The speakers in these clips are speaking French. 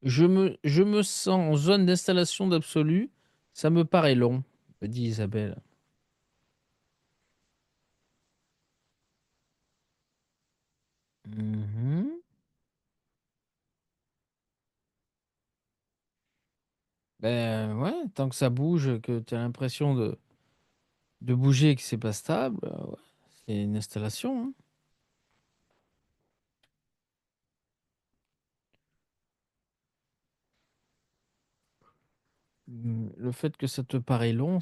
Je me sens en zone d'installation d'absolu. Ça me paraît long, me dit Isabelle. Mhm. Ben ouais, tant que ça bouge, que tu as l'impression de bouger et que c'est pas stable, ouais, c'est une installation, hein. Le fait que ça te paraît long,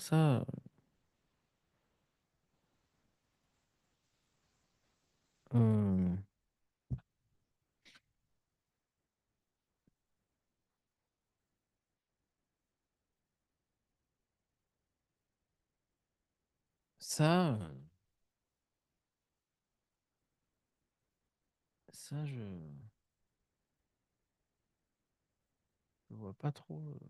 euh, ça, je vois pas trop.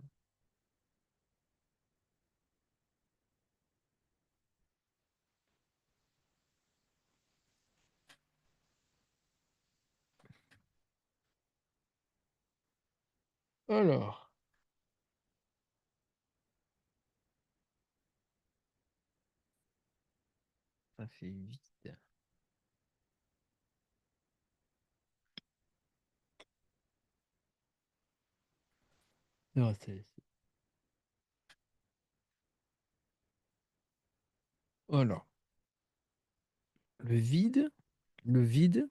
Alors, ça fait vide. Non, alors, le vide, le vide,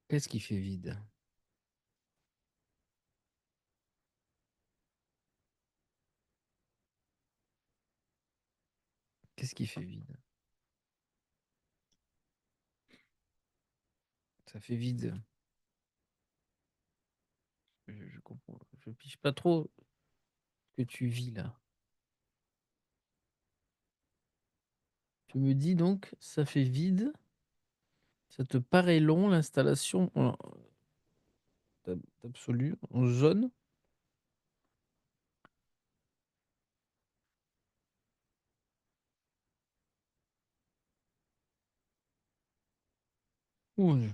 qu'est-ce qui fait vide? Qu'est-ce qui fait vide? Ça fait vide. Je comprends. Je pige pas trop ce que tu vis là. Tu me dis donc, ça fait vide. Ça te paraît long l'installation absolue en zone. Ouh,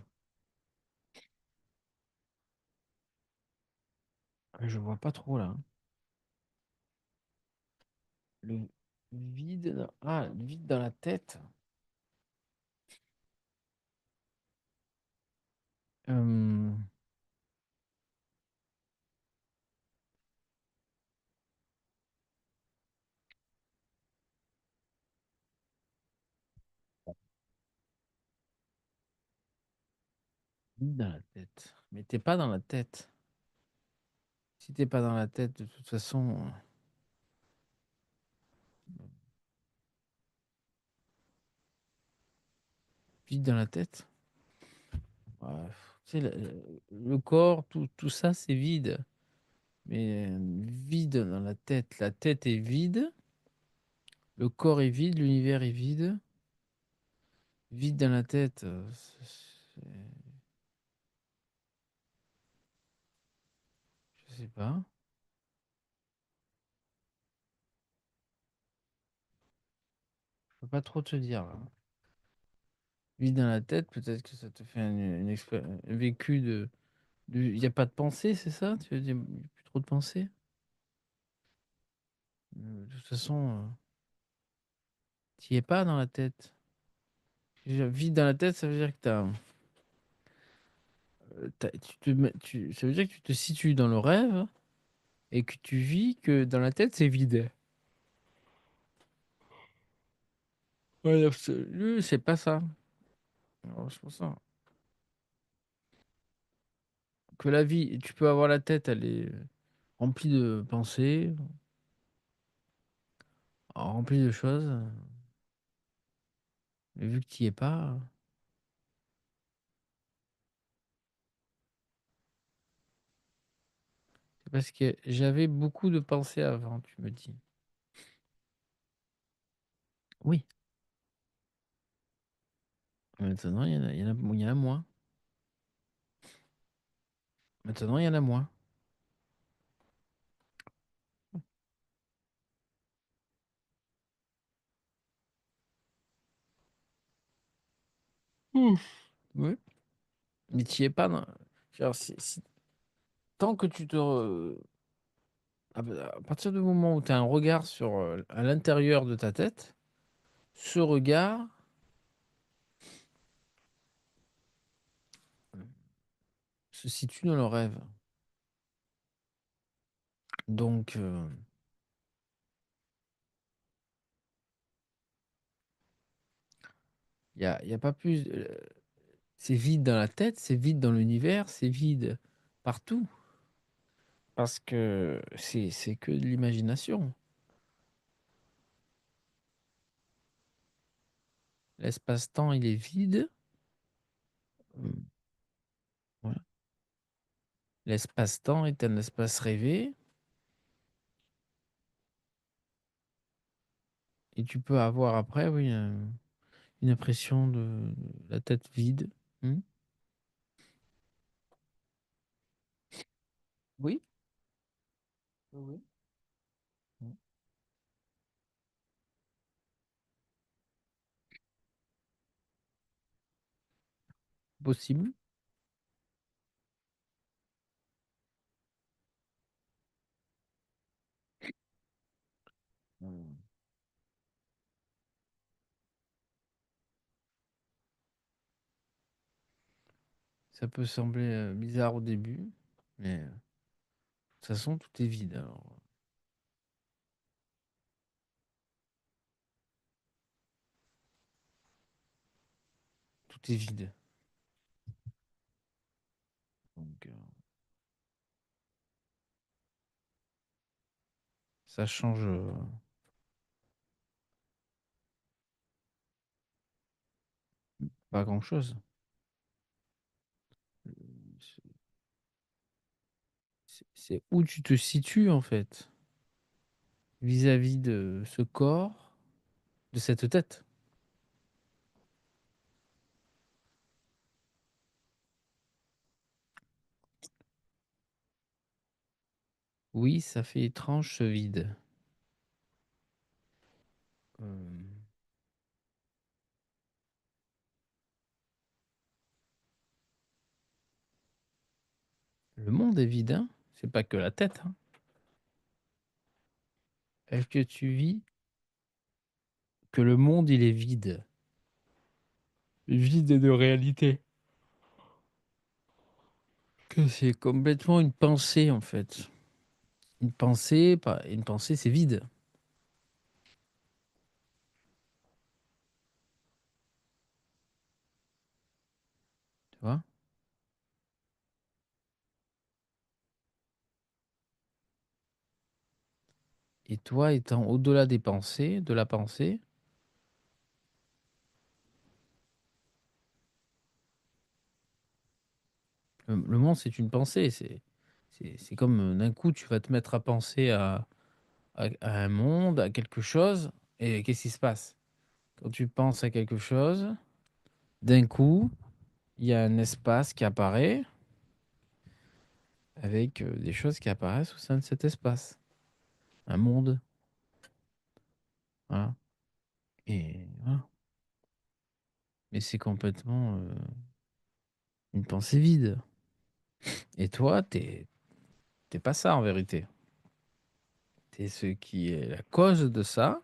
je vois pas trop là, hein. Le vide, le vide dans la tête. Euh, Vide dans la tête. Mais t'es pas dans la tête. Si t'es pas dans la tête, de toute façon, vide dans la tête. Ouais, tu sais, le corps, tout ça, c'est vide. Mais vide dans la tête est vide, le corps est vide, l'univers est vide. Vide dans la tête, je sais pas. Je peux pas trop te dire là. Vide dans la tête, peut-être que ça te fait un vécu de. Il n'y a pas de pensée, c'est ça? Tu veux dire, il y a plus trop de pensée? De toute façon, tu n'y es pas dans la tête. Vide dans la tête, ça veut dire que ça veut dire que tu te situes dans le rêve et que tu vis que dans la tête, c'est vide. Ouais, l'absolu, c'est pas ça. Alors, c'est pour ça que la vie, tu peux avoir la tête, elle est remplie de pensées, remplie de choses, mais vu que tu n'y es pas, c'est parce que j'avais beaucoup de pensées avant, tu me dis. Oui, maintenant, il y en a moins. Maintenant, il y en a moins. Ouf. Oui. Mais tu y es pas genre, tant que à partir du moment où tu as un regard sur, à l'intérieur de ta tête, ce regard se situe dans le rêve. Donc, il y a pas plus, c'est vide dans la tête, c'est vide dans l'univers, c'est vide partout parce que c'est que de l'imagination. L'espace-temps, il est vide. Mmh, voilà. L'espace-temps est un espace rêvé et tu peux avoir après, oui, une impression de la tête vide. Mmh. Oui, oui, oui. Mmh. Possible. Mmh. Ça peut sembler, bizarre au début, mais, de toute façon, tout est vide alors, tout est vide. Donc, ça change, pas grand-chose. C'est c'est où tu te situes, en fait, vis-à-vis de ce corps, de cette tête. Oui, ça fait étrange ce vide. Hem, le monde est vide, hein, c'est pas que la tête, hein. Est-ce que tu vis que le monde, il est vide? Vide de réalité. Que c'est complètement une pensée, en fait. Une pensée, c'est vide, tu vois? Et toi étant au-delà des pensées de la pensée, le monde, c'est une pensée, c'est comme, d'un coup, tu vas te mettre à penser à un monde, à quelque chose et qu'est-ce qui se passe? Quand tu penses à quelque chose, d'un coup, il y a un espace qui apparaît avec, des choses qui apparaissent au sein de cet espace. Un monde, voilà et voilà. Mais c'est complètement, une pensée vide et toi, tu es pas ça en vérité. Tu es ce qui est la cause de ça,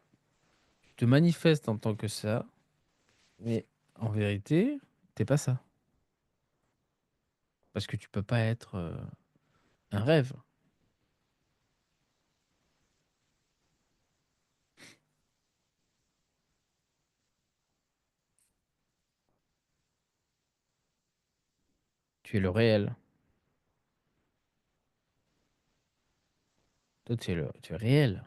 tu te manifestes en tant que ça, mais en vérité, tu es pas ça. Parce que tu peux pas être, un rêve. Tu es le réel. Toi, tu es réel.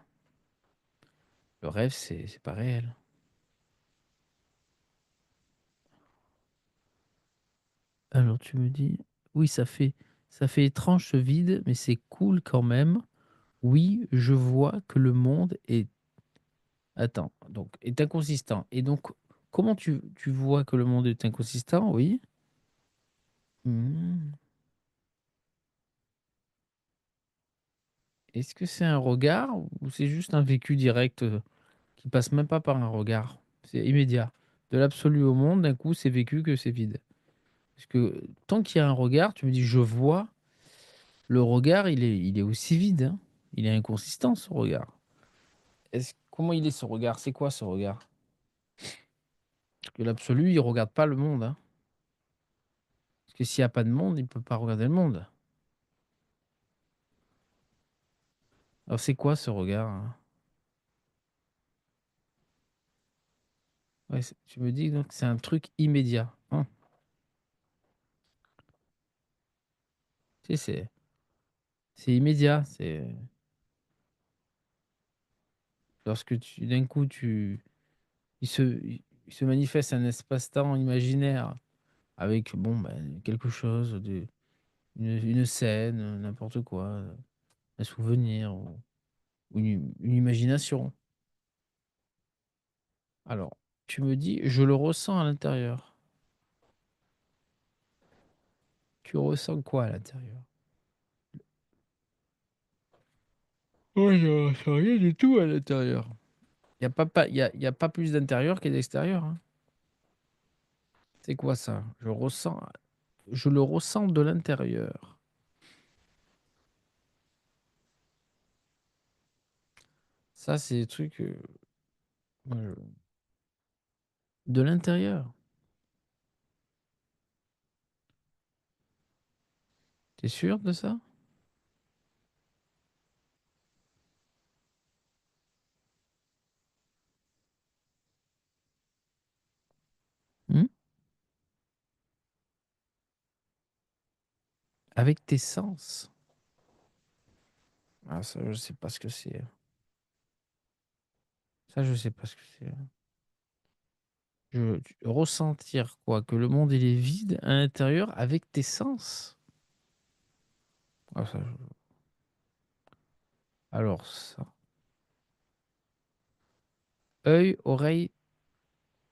Le rêve, c'est pas réel. Alors tu me dis: «Oui, ça fait étrange ce vide, mais c'est cool quand même. Oui, je vois que le monde est» attends, donc est inconsistant et donc comment tu vois que le monde est inconsistant? Oui? Mmh. Est-ce que c'est un regard ou c'est juste un vécu direct, qui passe même pas par un regard? C'est immédiat. De l'absolu au monde, d'un coup, c'est vécu que c'est vide. Parce que tant qu'il y a un regard, tu me dis: «Je vois», le regard, il est aussi vide, hein. Il est inconsistant ce regard. Comment il est ce regard? C'est quoi ce regard? Parce que l'absolu, il regarde pas le monde, hein. Parce que s'il y a pas de monde, il peut pas regarder le monde. Alors c'est quoi ce regard, hein? Ouais, tu me dis donc que c'est un truc immédiat, hein? Tu sais, c'est immédiat, c'est lorsque d'un coup, il se manifeste un espace-temps imaginaire avec, bon, ben, quelque chose une scène, n'importe quoi, un souvenir ou une imagination. Alors, tu me dis: «Je le ressens à l'intérieur». Tu ressens quoi à l'intérieur? Moi, je ressens rien du tout à l'intérieur. Il y a pas plus d'intérieur que d'extérieur, hein. C'est quoi ça? Je le ressens de l'intérieur. Ça, c'est des trucs, moi, de l'intérieur. Tu es sûr de ça? Mmh? Avec tes sens? Ah ça, je sais pas ce que c'est. Ça, je sais pas ce que c'est. Ressentir quoi? Que le monde, il est vide à l'intérieur avec tes sens? Ah ça, je alors ça, œil, oreille,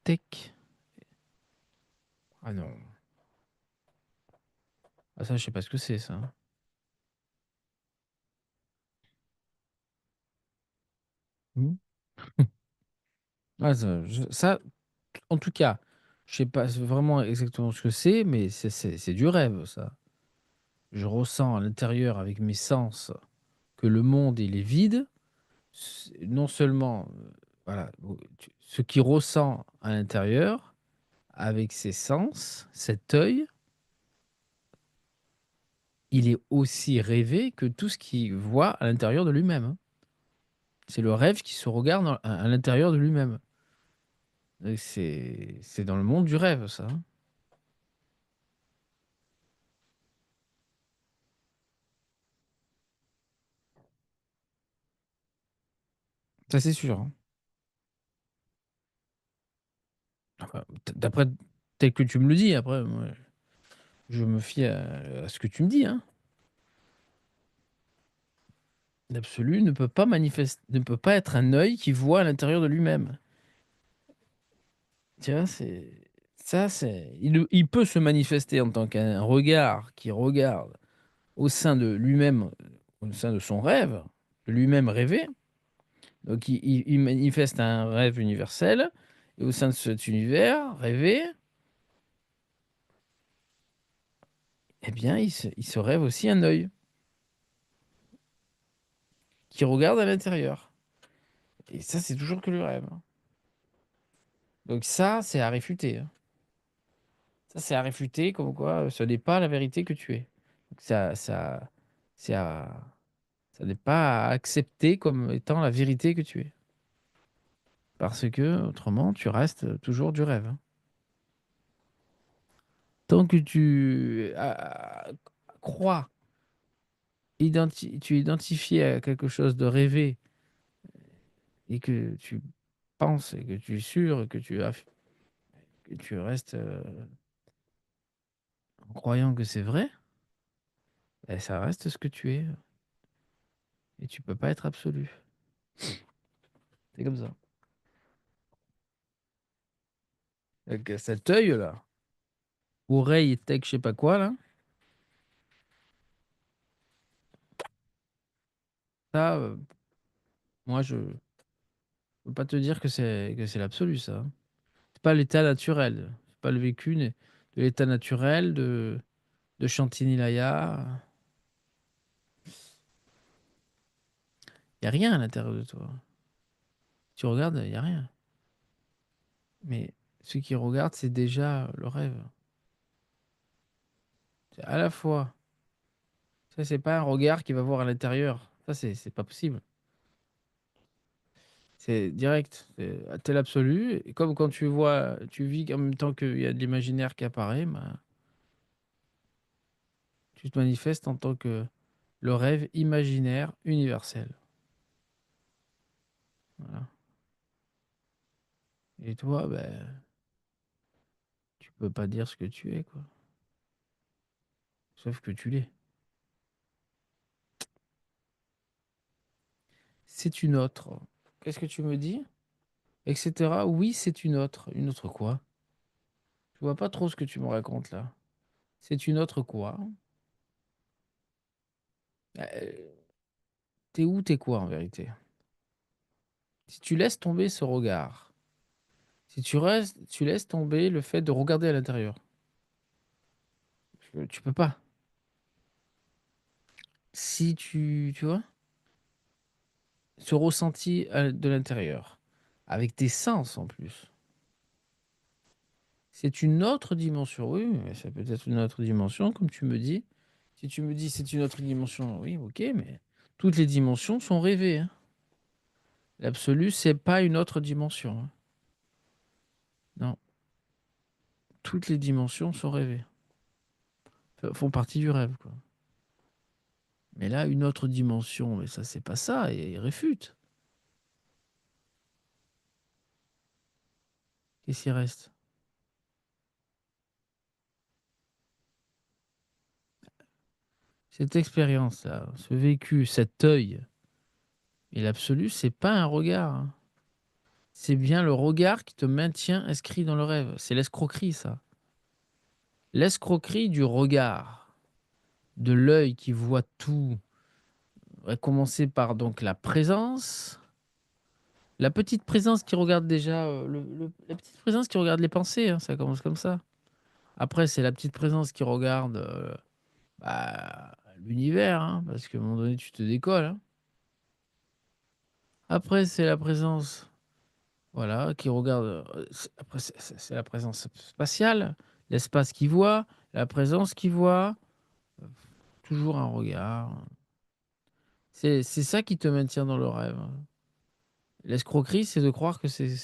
tech. Ah non. Ah ça, je sais pas ce que c'est ça. Mmh. Ah ça, en tout cas, je sais pas vraiment exactement ce que c'est, mais c'est du rêve ça. Je ressens à l'intérieur avec mes sens que le monde, il est vide. C'est non seulement, voilà, ce qu'il ressent à l'intérieur avec ses sens, cet œil, il est aussi rêvé que tout ce qu'il voit à l'intérieur de lui-même, hein. C'est le rêve qui se regarde à l'intérieur de lui-même. Et c'est dans le monde du rêve ça, hein. Ça c'est sûr, hein. Enfin, d'après tel que tu me le dis, après moi, je me fie à ce que tu me dis, hein. L'absolu ne peut pas être un œil qui voit à l'intérieur de lui-même. Tu vois, il peut se manifester en tant qu'un regard qui regarde au sein de lui-même, au sein de son rêve, de lui-même rêvé. Donc il manifeste un rêve universel et au sein de cet univers rêvé, eh bien, il se rêve aussi un œil qui regarde à l'intérieur et ça, c'est toujours que le rêve, hein. Donc ça, c'est à réfuter, hein. Ça, c'est à réfuter comme quoi, ce n'est pas la vérité que tu es. Donc c'est à ça n'est pas à accepter comme étant la vérité que tu es. Parce que autrement, tu restes toujours du rêve, hein. Tant que crois, tu es identifié à quelque chose de rêvé et que tu penses et que tu es sûr et que tu restes, en croyant que c'est vrai, et ça reste ce que tu es et tu peux pas être absolu. C'est comme ça. Donc cet œil-là, oreille, tech, je sais pas quoi là, ça, moi je peux pas te dire que c'est l'absolu ça, hein. C'est pas l'état naturel, c'est pas le vécu, de l'état naturel, de Chantilly-Laya. Il n'y a rien à l'intérieur de toi. Tu regardes, il n'y a rien. Mais ce qui regarde, c'est déjà le rêve. C'est à la fois, ça, c'est pas un regard qui va voir à l'intérieur. Ça, c'est pas possible. C'est direct. C'est à tel absolu. Et comme quand tu vois, tu vis en même temps qu'il y a de l'imaginaire qui apparaît, bah, tu te manifestes en tant que le rêve imaginaire universel. Voilà. Et toi, ben, tu peux pas dire ce que tu es, quoi. Sauf que tu l'es. C'est une autre. Qu'est-ce que tu me dis? Etc. Oui, c'est une autre. Une autre quoi? Je vois pas trop ce que tu me racontes là. C'est une autre quoi? Euh, T'es où, t'es quoi en vérité? Si tu laisses tomber ce regard, si tu restes, tu laisses tomber le fait de regarder à l'intérieur, tu peux pas. Si tu vois, ce ressenti de l'intérieur, avec tes sens en plus, c'est une autre dimension. Oui, mais ça peut être une autre dimension, comme tu me dis. Si tu me dis c'est une autre dimension, oui, ok, mais toutes les dimensions sont rêvées, hein. L'absolu, c'est pas une autre dimension, hein. Non, toutes les dimensions sont rêvées, font partie du rêve, quoi. Mais là, une autre dimension, mais ça, c'est pas ça, et il réfute. Qu'est-ce qui reste? Cette expérience-là, ce vécu, cet œil, et l'absolu, c'est pas un regard, hein. C'est bien le regard qui te maintient inscrit dans le rêve. C'est l'escroquerie, ça. L'escroquerie du regard, de l'œil qui voit tout, va commencer par donc la présence, la petite présence qui regarde déjà, la petite présence qui regarde les pensées, hein, ça commence comme ça. Après, c'est la petite présence qui regarde bah, l'univers, hein, parce qu'à un moment donné, tu te décolles, hein. Après, c'est la présence, voilà, qui regarde. Après, c'est la présence spatiale, l'espace qui voit, la présence qui voit, euh, toujours un regard. C'est ça qui te maintient dans le rêve. L'escroquerie, c'est de croire que c'est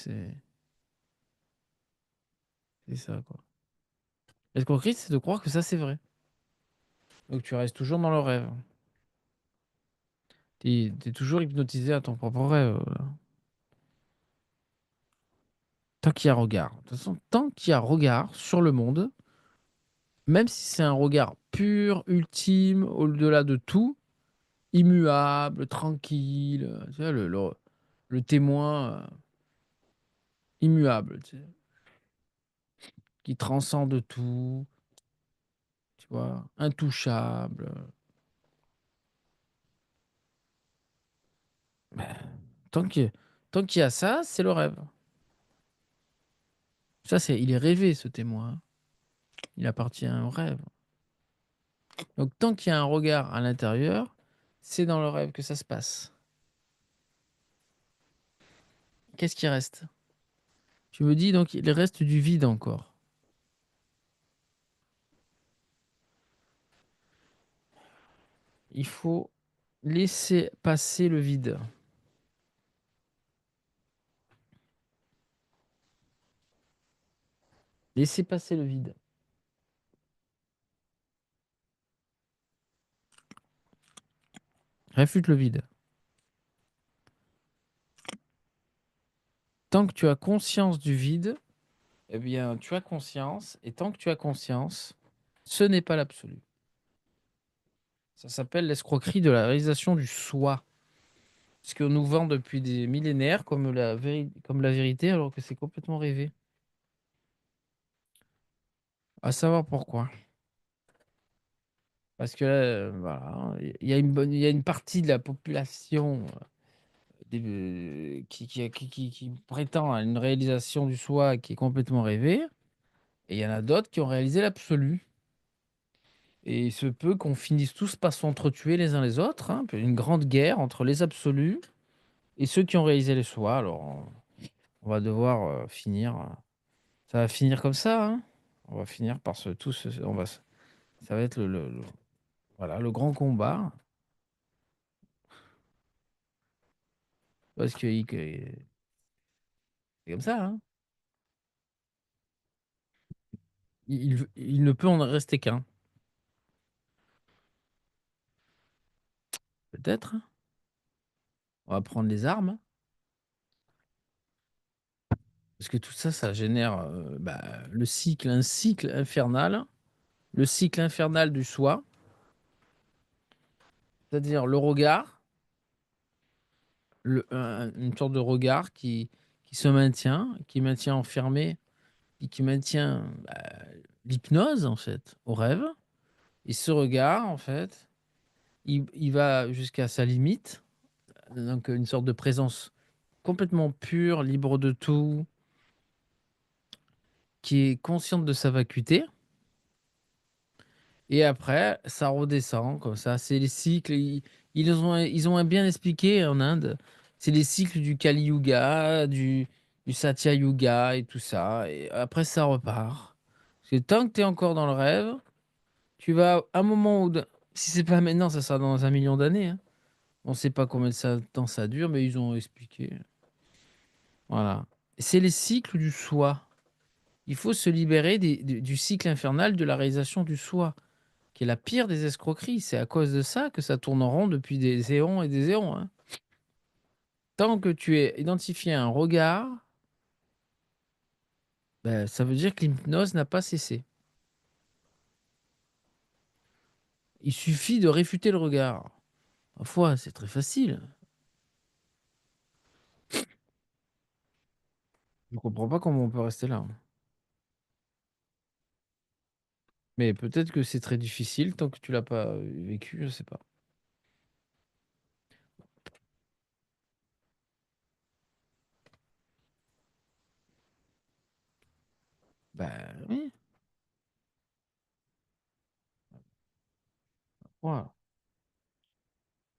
ça, quoi. L'escroquerie, c'est de croire que ça, c'est vrai. Donc tu restes toujours dans le rêve. T'es toujours hypnotisé à ton propre rêve. Tant qu'il y a regard. De toute façon, tant qu'il y a regard sur le monde, même si c'est un regard pur, ultime, au-delà de tout, immuable, tranquille, tu sais, le témoin immuable, tu sais, qui transcende tout, tu vois, intouchable. Ben, tant qu'il tant qu'il y a ça, c'est le rêve. Ça, il est rêvé, ce témoin. Il appartient au rêve. Donc, tant qu'il y a un regard à l'intérieur, c'est dans le rêve que ça se passe. Qu'est-ce qui reste? Tu me dis donc il reste du vide encore. Il faut laisser passer le vide. Laisser passer le vide. Réfute le vide. Tant que tu as conscience du vide, eh bien, tu as conscience. Et tant que tu as conscience, ce n'est pas l'absolu. Ça s'appelle l'escroquerie de la réalisation du soi. Ce qu'on nous vend depuis des millénaires comme comme la vérité, alors que c'est complètement rêvé. À savoir pourquoi. Parce que là, voilà, il y a une partie de la population qui prétend à une réalisation du soi qui est complètement rêvée. Et il y en a d'autres qui ont réalisé l'absolu. Et il se peut qu'on finisse tous par s'entretuer les uns les autres, hein, une grande guerre entre les absolus et ceux qui ont réalisé les soi. Alors, on va devoir finir. Ça va finir comme ça, hein. On va finir par se tous. Ça va être voilà, le grand combat. Parce que c'est comme ça, hein. Il ne peut en rester qu'un. Peut-être, hein. On va prendre les armes. Parce que tout ça, ça génère bah, un cycle infernal. Le cycle infernal du soi. C'est-à-dire le regard. Une sorte de regard qui se maintient, qui maintient enfermé, et qui maintient bah, l'hypnose, en fait, au rêve. Et ce regard, en fait, il va jusqu'à sa limite. Donc, une sorte de présence complètement pure, libre de tout, qui est consciente de sa vacuité. Et après, ça redescend comme ça. C'est les cycles. Ils ont bien expliqué en Inde. C'est les cycles du Kali Yuga, du Satya Yuga et tout ça. Et après, ça repart. Parce que tant que tu es encore dans le rêve, tu vas à un moment où, si c'est pas maintenant, ça sera dans 1 million d'années, hein. On ne sait pas combien de temps ça dure, mais ils ont expliqué. Voilà. C'est les cycles du soi. Il faut se libérer du cycle infernal de la réalisation du soi, qui est la pire des escroqueries. C'est à cause de ça que ça tourne en rond depuis des éons et des éons, hein. Tant que tu es identifié à un regard, ben, ça veut dire que l'hypnose n'a pas cessé. Il suffit de réfuter le regard. Parfois, c'est très facile. Je ne comprends pas comment on peut rester là. Mais peut-être que c'est très difficile tant que tu l'as pas vécu, je sais pas. Ben oui. Voilà.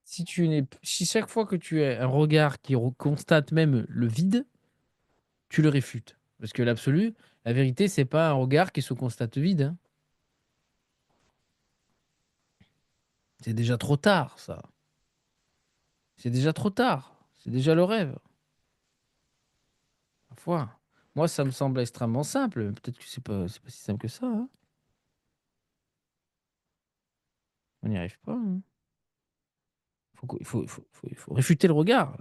Si chaque fois que tu as un regard qui constate même le vide, tu le réfutes. Parce que l'absolu, la vérité, c'est pas un regard qui se constate vide, hein. C'est déjà trop tard, ça. C'est déjà trop tard. C'est déjà le rêve. Parfois. Moi, ça me semble extrêmement simple. Peut-être que c'est pas si simple que ça, hein. On n'y arrive pas, hein. Il faut réfuter le regard.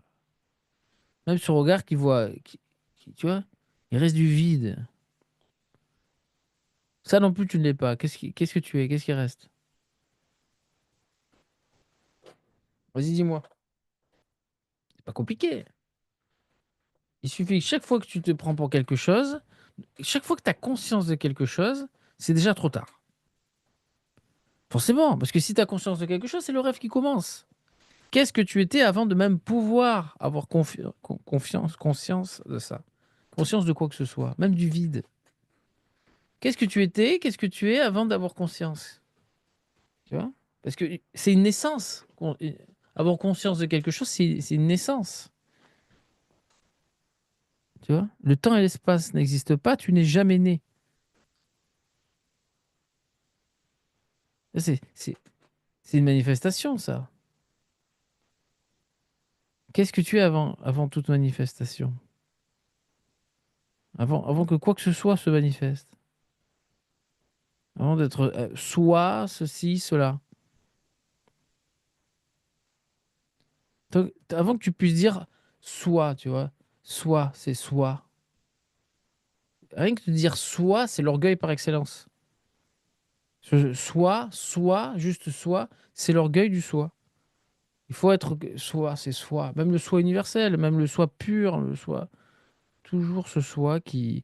Même ce regard qui voit, tu vois, il reste du vide. Ça non plus, tu ne l'es pas. Qu'est-ce que tu es? Qu'est-ce qui reste? Vas-y, dis-moi. C'est pas compliqué. Il suffit que chaque fois que tu te prends pour quelque chose, chaque fois que tu as conscience de quelque chose, c'est déjà trop tard. Forcément, parce que si tu as conscience de quelque chose, c'est le rêve qui commence. Qu'est-ce que tu étais avant de même pouvoir avoir confiance, conscience de ça? Conscience de quoi que ce soit, même du vide. Qu'est-ce que tu étais? Qu'est-ce que tu es avant d'avoir conscience? Tu vois? Parce que c'est une naissance. Avoir conscience de quelque chose, c'est une naissance. Tu vois? Le temps et l'espace n'existent pas, tu n'es jamais né. C'est c'est- c'est une manifestation, ça. Qu'est-ce que tu es avant toute manifestation? Avant que quoi que ce soit se manifeste. Avant d'être soit ceci, cela. Avant que tu puisses dire soit, tu vois. Soit, c'est soit. Rien que de dire soit, c'est l'orgueil par excellence. Soit, juste soit, c'est l'orgueil du soi. Il faut être soi, c'est soi. Même le soi universel, même le soi pur, le soi. Toujours ce soi qui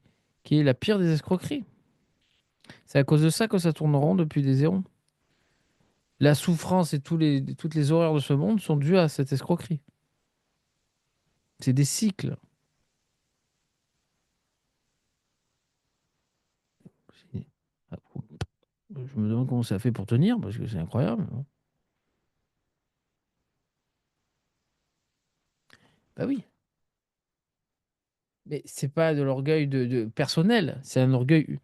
est la pire des escroqueries. C'est à cause de ça que ça tourne rond depuis des éons. La souffrance et toutes les horreurs de ce monde sont dues à cette escroquerie. C'est des cycles. C'est- ah, Je me demande comment ça fait pour tenir, parce que c'est incroyable. Hein. Bah oui. Mais c'est pas de l'orgueil personnel, c'est un orgueil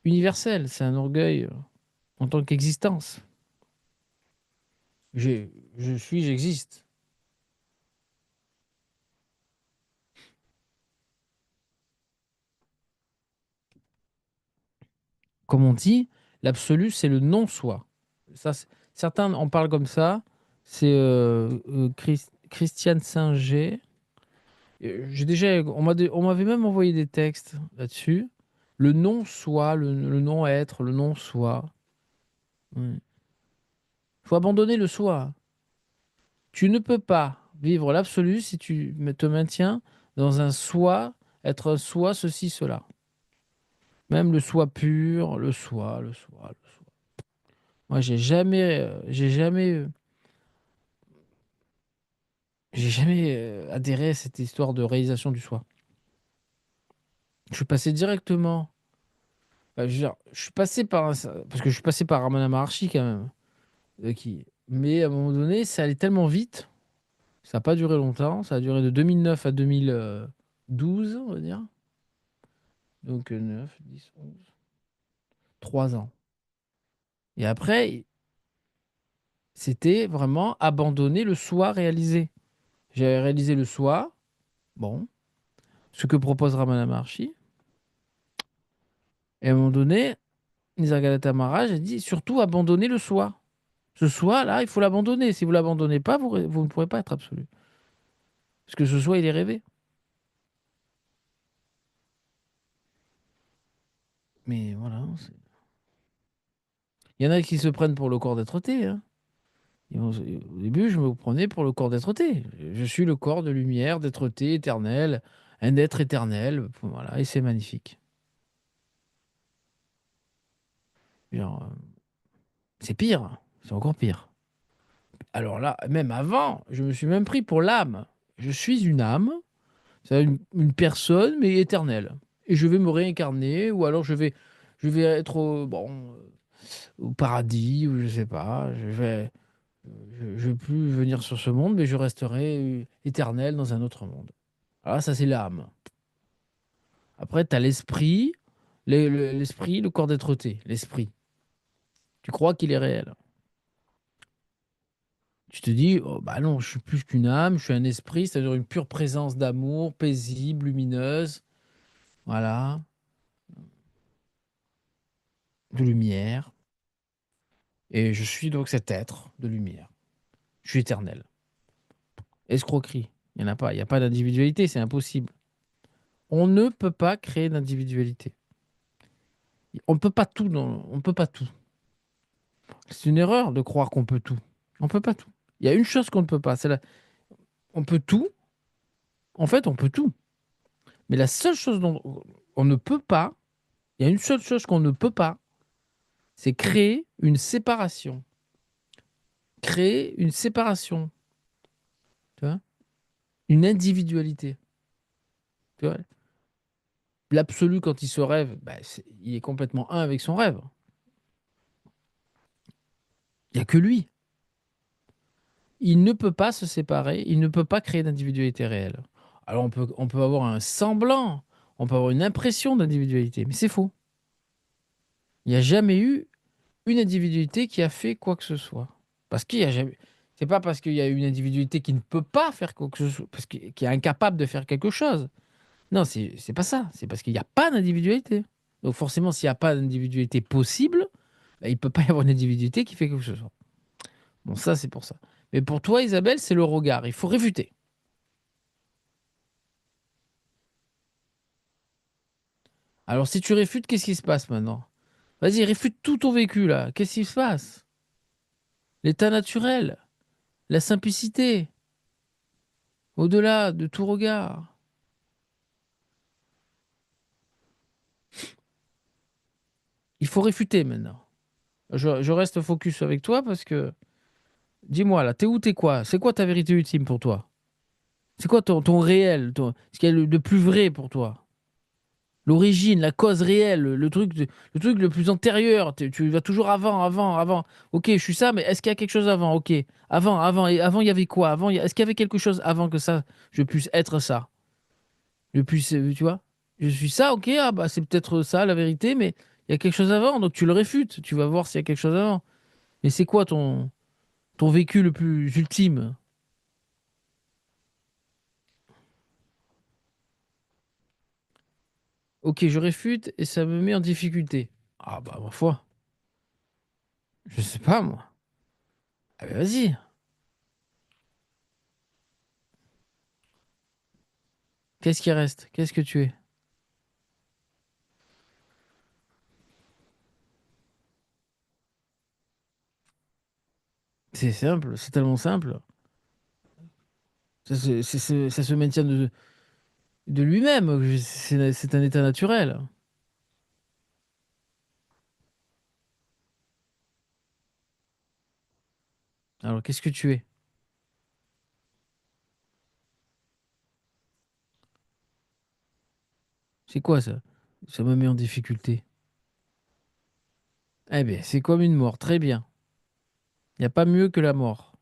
universel, c'est un orgueil en tant qu'existence. Je suis, j'existe. Comme on dit, l'absolu, c'est le non-soi. Ça, certains en parlent comme ça. C'est Christiane Singer. On m'avait même envoyé des textes là-dessus. Le non-soi, le non-être, le non-soi. Il faut abandonner le soi. Tu ne peux pas vivre l'absolu si tu te maintiens dans un soi, être un soi, ceci, cela. Même le soi pur, le soi, le soi, le soi. Moi, j'ai jamais adhéré à cette histoire de réalisation du soi. Je suis passé directement. Je veux dire, je suis passé par parce que je suis passé par Ramana Maharshi quand même. Mais à un moment donné, ça allait tellement vite. Ça n'a pas duré longtemps. Ça a duré de 2009 à 2012, on va dire. Donc 9, 10, 11, 3 ans. Et après, c'était vraiment abandonner le soi réalisé. J'avais réalisé le soi. Bon, ce que propose Ramana Maharshi. Et à un moment donné, Nisargadatta Maharaj a dit surtout abandonner le soi. Ce soi-là, il faut l'abandonner. Si vous ne l'abandonnez pas, vous ne pourrez pas être absolu. Parce que ce soi, il est rêvé. Mais voilà. Il y en a qui se prennent pour le corps d'être-té. Hein. Au début, je me prenais pour le corps d'être-té. Je suis le corps de lumière, d'être-té éternel, un être éternel. Voilà, et c'est magnifique. Genre, c'est pire. C'est encore pire. Alors là, même avant, je me suis même pris pour l'âme. Je suis une âme, c'est une personne, mais éternelle. Et je vais me réincarner, ou alors je vais être au paradis, ou je sais pas. Je vais plus venir sur ce monde, mais je resterai éternel dans un autre monde. Alors ça, c'est l'âme. Après, tu as l'esprit, l'esprit, le corps d'être-té, l'esprit. Tu crois qu'il est réel. Tu te dis, oh, bah non, je suis plus qu'une âme, je suis un esprit, c'est-à-dire une pure présence d'amour, paisible, lumineuse, voilà, de lumière. Et je suis donc cet être de lumière. Je suis éternel. Escroquerie. Il n'y en a pas. Il n'y a pas d'individualité, c'est impossible. On ne peut pas créer d'individualité. On ne peut pas tout. On ne peut pas tout. C'est une erreur de croire qu'on peut tout. On ne peut pas tout. Il y a une chose qu'on ne peut pas. On peut tout. En fait, on peut tout. Mais la seule chose dont on ne peut pas, il y a une seule chose qu'on ne peut pas, c'est créer une séparation. Créer une séparation. Tu vois, une individualité. Tu vois, l'absolu, quand il se rêve, bah, il est complètement un avec son rêve. Il n'y a que lui. Il ne peut pas se séparer, il ne peut pas créer d'individualité réelle. Alors on peut avoir un semblant, on peut avoir une impression d'individualité, mais c'est faux. Il n'y a jamais eu une individualité qui a fait quoi que ce soit. Parce qu'il y a jamais. C'est pas parce qu'il y a une individualité qui ne peut pas faire quoi que ce soit, parce qui est incapable de faire quelque chose. Non, c'est pas ça. C'est parce qu'il n'y a pas d'individualité. Donc forcément, s'il n'y a pas d'individualité possible, bah, il ne peut pas y avoir une individualité qui fait quelque chose. Bon, ça, c'est pour ça. Mais pour toi, Isabelle, c'est le regard. Il faut réfuter. Alors, si tu réfutes, qu'est-ce qui se passe maintenant? Vas-y, réfute tout ton vécu, là. Qu'est-ce qui se passe? L'état naturel, la simplicité, au-delà de tout regard. Il faut réfuter maintenant. Je reste focus avec toi parce que, dis-moi, là, t'es où, t'es quoi? C'est quoi ta vérité ultime pour toi? C'est quoi ton réel, ce qui est le plus vrai pour toi? L'origine, la cause réelle, le truc le plus antérieur. Tu vas toujours avant, avant, avant. Ok, je suis ça, mais est-ce qu'il y a quelque chose avant? Ok, avant, avant, et avant, il y avait quoi? Avant, est-ce qu'il y avait quelque chose avant que ça, je puisse être ça? Je puisse, tu vois? Je suis ça, ok, ah bah c'est peut-être ça la vérité, mais il y a quelque chose avant, donc tu le réfutes. Tu vas voir s'il y a quelque chose avant. Mais c'est quoi ton vécu le plus ultime? Ok, je réfute et ça me met en difficulté. Ah bah ma foi, je sais pas moi. Ah, bah, vas-y. Qu'est-ce qui reste? Qu'est-ce que tu es? C'est simple, c'est tellement simple. Ça se maintient de lui-même. C'est un état naturel. Alors, qu'est-ce que tu es? C'est quoi ça? Ça me met en difficulté. Eh bien, c'est comme une mort. Très bien. Il n'y a pas mieux que la mort,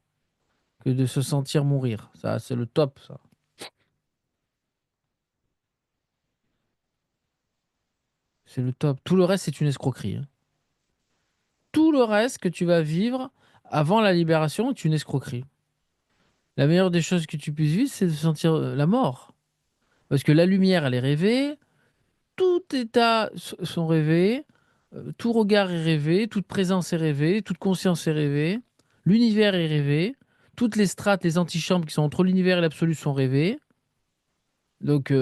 que de se sentir mourir. Ça, c'est le top, ça. C'est le top. Tout le reste, c'est une escroquerie, hein. Tout le reste que tu vas vivre avant la libération est une escroquerie. La meilleure des choses que tu puisses vivre, c'est de sentir la mort. Parce que la lumière, elle est rêvée, tout état sont rêvés, tout regard est rêvé, toute présence est rêvée, toute conscience est rêvée, l'univers est rêvé, toutes les strates, les antichambres qui sont entre l'univers et l'absolu sont rêvées. Donc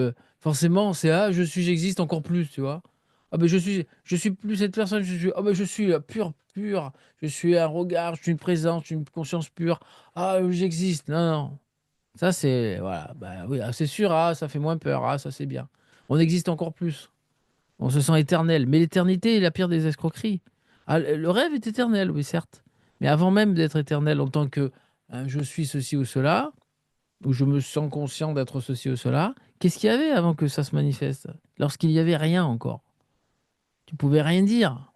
forcément, c'est ah, je suis, j'existe encore plus, tu vois. Ah ben je suis plus cette personne, je suis, ah ben je suis pur, pur, je suis un regard, je suis une présence, je suis une conscience pure. Ah, j'existe. Non, non. Ça, c'est, voilà, bah oui, ah, c'est sûr, ah, ça fait moins peur, ah, ça c'est bien. On existe encore plus. On se sent éternel. Mais l'éternité est la pire des escroqueries. Ah, le rêve est éternel, oui, certes. Mais avant même d'être éternel en tant que je suis ceci ou cela, ou je me sens conscient d'être ceci ou cela, qu'est-ce qu'il y avait avant que ça se manifeste? Lorsqu'il n'y avait rien encore. Tu pouvais rien dire.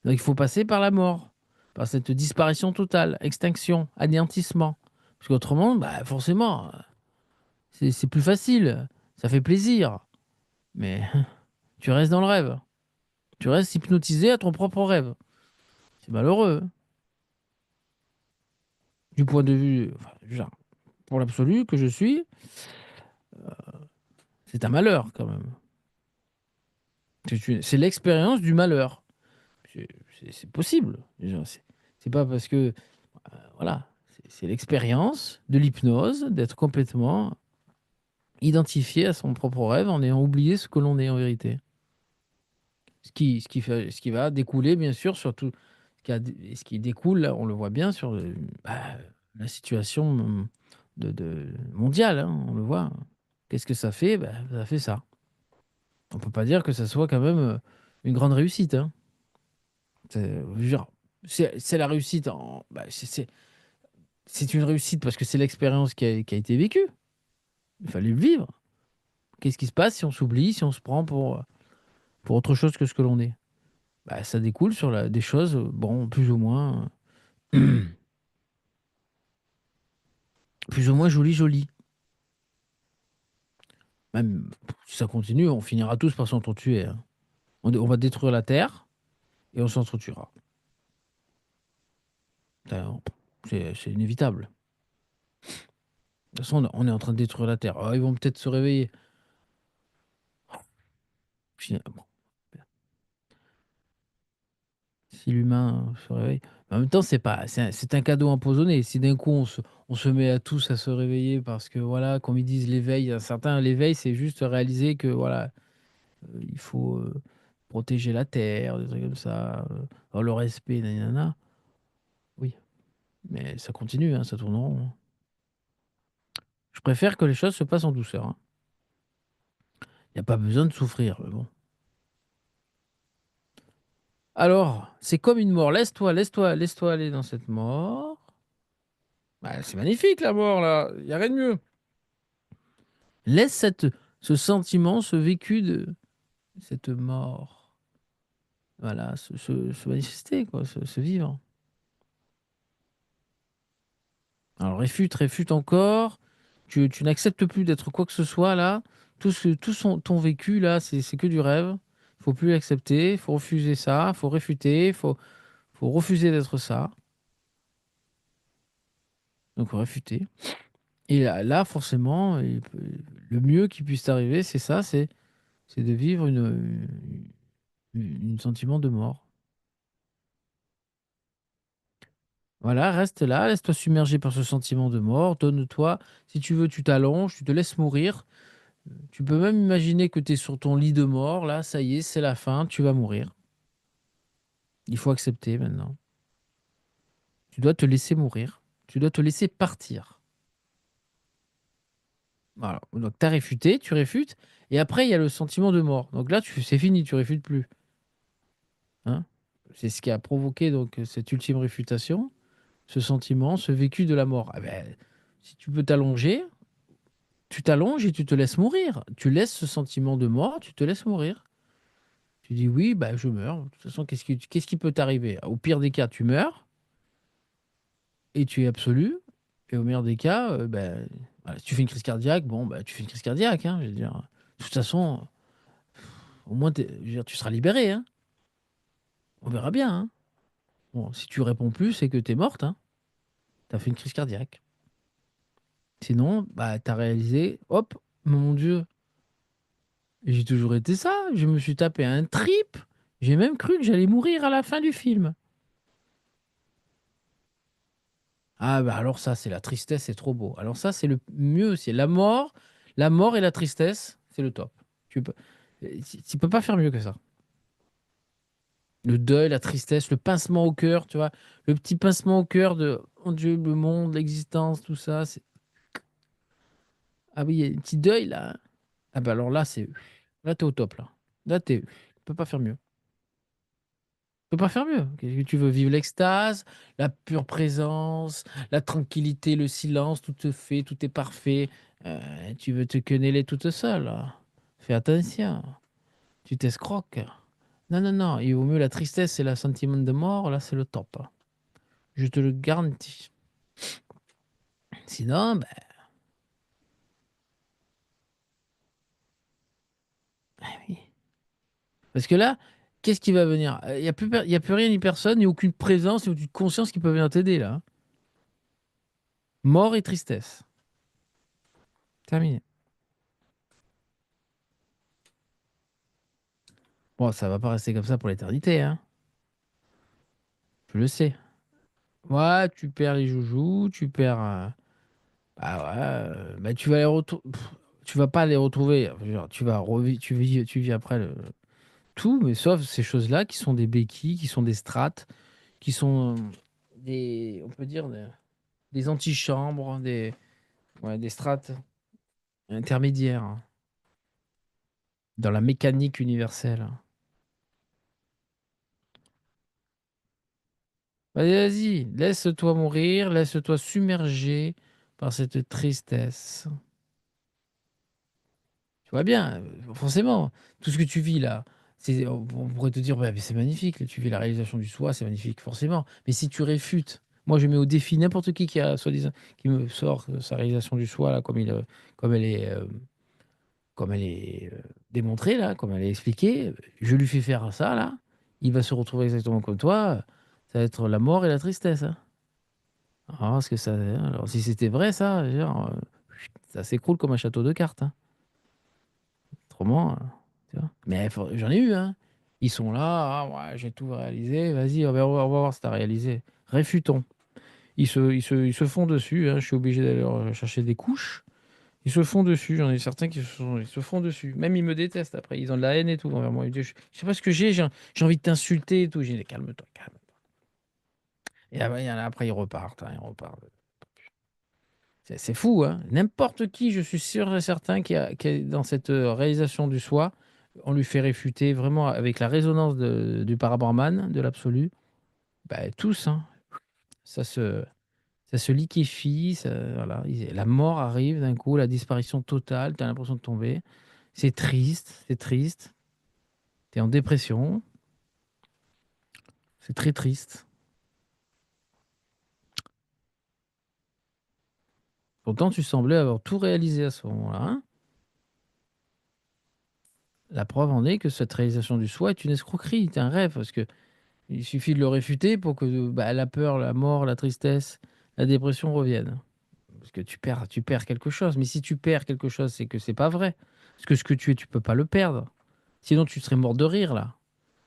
Donc il faut passer par la mort, par cette disparition totale, extinction, anéantissement. Parce qu'autrement, bah, forcément, c'est plus facile. Ça fait plaisir. Mais tu restes dans le rêve. Tu restes hypnotisé à ton propre rêve. C'est malheureux, hein. Du point de vue, enfin, genre, pour l'absolu que je suis, c'est un malheur quand même. C'est l'expérience du malheur. C'est c'est possible. Déjà, c'est pas parce que, voilà, c'est l'expérience de l'hypnose, d'être complètement identifié à son propre rêve en ayant oublié ce que l'on est en vérité. Ce qui va découler, bien sûr, sur tout ce qui découle, là, on le voit bien sur bah, la situation mondiale, hein, on le voit. Qu'est-ce que ça fait? Bah, ça fait ça. On peut pas dire que ça soit quand même une grande réussite, hein. Je veux dire, c'est la réussite. Bah, c'est une réussite parce que c'est l'expérience qui a été vécue. Il fallait le vivre. Qu'est-ce qui se passe si on s'oublie, si on se prend pour autre chose que ce que l'on est? Bah, ça découle sur des choses, bon, plus ou moins jolies, jolies. Même si ça continue, on finira tous par s'entretuer, hein. On va détruire la Terre et on s'entretuera. Ça, c'est inévitable. De toute façon, on est en train de détruire la Terre. Ah, ils vont peut-être se réveiller. Bon, si l'humain se réveille. Mais en même temps, c'est pas, c'est un cadeau empoisonné. Si d'un coup on se met à tous à se réveiller parce que voilà, comme ils disent l'éveil, certains l'éveil, c'est juste réaliser que voilà, il faut protéger la terre, des trucs comme ça, avoir le respect, nanana. Oui, mais ça continue, hein, ça tourne en rond, hein. Je préfère que les choses se passent en douceur, hein. Il n'y a pas besoin de souffrir, mais bon. Alors, c'est comme une mort. Laisse-toi, laisse-toi, laisse-toi aller dans cette mort. Bah, c'est magnifique la mort là. Il y a rien de mieux. Laisse cette ce sentiment, ce vécu de cette mort. Voilà, se manifester, quoi, se vivre. Alors réfute, réfute encore. Tu n'acceptes plus d'être quoi que ce soit là. Ton vécu là, c'est que du rêve. Faut plus l'accepter, faut refuser ça, faut réfuter, faut refuser d'être ça. Donc réfuter. Et là, forcément, le mieux qui puisse t'arriver, c'est ça, c'est de vivre une sentiment de mort. Voilà, reste là, laisse-toi submerger par ce sentiment de mort, donne-toi, si tu veux, tu t'allonges, tu te laisses mourir. Tu peux même imaginer que tu es sur ton lit de mort, là, ça y est, c'est la fin, tu vas mourir. Il faut accepter maintenant. Tu dois te laisser mourir. Tu dois te laisser partir. Voilà. Donc, tu as réfuté, tu réfutes. Et après, il y a le sentiment de mort. Donc là, c'est fini, tu réfutes plus. Hein. C'est ce qui a provoqué donc cette ultime réfutation, ce sentiment, ce vécu de la mort. Ah ben, si tu peux t'allonger, tu t'allonges et tu te laisses mourir. Tu laisses ce sentiment de mort, tu te laisses mourir. Tu dis oui, bah, je meurs. De toute façon, qu'est-ce qui peut t'arriver? Au pire des cas, tu meurs et tu es absolu. Et au meilleur des cas, ben, voilà, si tu fais une crise cardiaque, bon, bah, tu fais une crise cardiaque. Hein, je veux dire. De toute façon, au moins, je veux dire, tu seras libéré. Hein. On verra bien. Hein. Bon, si tu réponds plus, c'est que tu es morte. Hein. Tu as fait une crise cardiaque. Sinon, bah, tu as réalisé, hop, mon Dieu, j'ai toujours été ça. Je me suis tapé un trip. J'ai même cru que j'allais mourir à la fin du film. Ah bah alors ça, c'est la tristesse, c'est trop beau. Alors ça, c'est le mieux aussi. La mort et la tristesse, c'est le top. Tu peux pas faire mieux que ça. Le deuil, la tristesse, le pincement au cœur, tu vois, le petit pincement au cœur de, oh Dieu, le monde, l'existence, tout ça. Ah oui, il y a un petit deuil là. Ah bah alors là, là t'es au top là. Tu peux pas faire mieux. Tu peux pas faire mieux. Qu'est-ce que tu veux vivre l'extase, la pure présence, la tranquillité, le silence, tout te fait, tout est parfait. Tu veux te queneller toute seule. Là. Fais attention. Tu t'escroques. Non, non, non. Il vaut mieux la tristesse et le sentiment de mort. Là, c'est le top. Je te le garantis. Sinon, ben oui. Parce que là, qu'est-ce qui va venir? Il n'y a plus, y a plus rien ni personne, ni aucune présence, ni aucune conscience qui peut venir t'aider là. Hein. Mort et tristesse. Terminé. Bon, ça va pas rester comme ça pour l'éternité, hein. Je le sais. Ouais, tu perds les joujoux, tu perds. Bah ouais, bah tu vas les retrouver. Tu vas pas les retrouver. Genre, tu vas revivre, tu vis après tout, mais sauf ces choses-là qui sont des béquilles, qui sont des strates, qui sont on peut dire, des antichambres, ouais, des strates intermédiaires hein, dans la mécanique universelle. Vas-y, vas-y, laisse-toi mourir, laisse-toi submerger par cette tristesse. Tu vois bien, forcément, tout ce que tu vis là, on pourrait te dire, ouais, mais c'est magnifique, là, tu vis la réalisation du soi, c'est magnifique, forcément. Mais si tu réfutes, moi je mets au défi n'importe qui a soi-disant, qui me sort sa réalisation du soi, là, comme comme elle est démontrée, là, comme elle est expliquée, je lui fais faire ça, là, il va se retrouver exactement comme toi, ça va être la mort et la tristesse. Hein. Alors, si c'était vrai, ça, genre, ça s'écroule comme un château de cartes. Hein. Autrement, tu vois. Mais j'en ai eu, hein. Ils sont là, ah, ouais, j'ai tout réalisé, vas-y, on va voir si t'as réalisé. Réfutons. Ils se font dessus, hein. Je suis obligé d'aller leur chercher des couches. Ils se font dessus, j'en ai certains ils se font dessus. Même ils me détestent après, ils ont de la haine et tout envers moi. Ils disent, je sais pas ce que j'ai envie de t'insulter et tout. J'ai dit, calme-toi, calme. Et après, après ils repartent, hein, ils repartent. C'est fou, hein. N'importe qui, je suis sûr et certain, qui est dans cette réalisation du soi, on lui fait réfuter vraiment avec la résonance du parabrahman, de l'absolu. Bah, tous, hein. Ça se, ça se liquéfie, voilà. La mort arrive d'un coup, la disparition totale, tu as l'impression de tomber. C'est triste, c'est triste. T'es en dépression, c'est très triste. Pourtant, tu semblais avoir tout réalisé à ce moment-là, hein. La preuve en est que cette réalisation du soi est une escroquerie, c'est un rêve, parce que il suffit de le réfuter pour que bah, la peur, la mort, la tristesse, la dépression reviennent. Parce que tu perds quelque chose. Mais si tu perds quelque chose, c'est que c'est pas vrai. Parce que ce que tu es, tu peux pas le perdre. Sinon, tu serais mort de rire, là.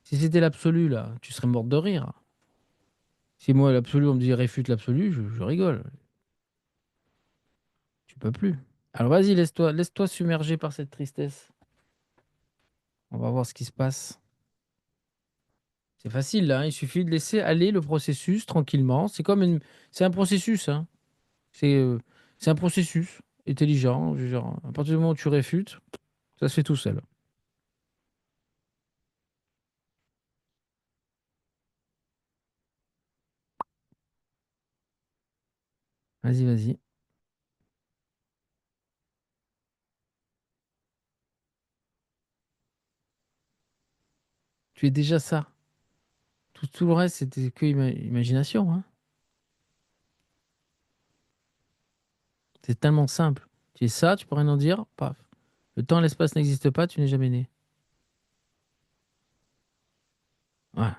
Si c'était l'absolu, là, tu serais mort de rire. Si moi, l'absolu, on me dit réfute l'absolu, je rigole. Tu peux plus. Alors vas-y, laisse-toi submerger par cette tristesse. On va voir ce qui se passe. C'est facile, là, hein. Il suffit de laisser aller le processus tranquillement. C'est un processus, hein. C'est euh, c'est un processus intelligent. Je veux dire, à partir du moment où tu réfutes, ça se fait tout seul. Vas-y, vas-y. Tu es déjà ça. Tout le reste, c'était que imagination, hein. C'est tellement simple. Tu es ça, tu peux rien en dire, paf. Le temps et l'espace n'existent pas, tu n'es jamais né. Voilà.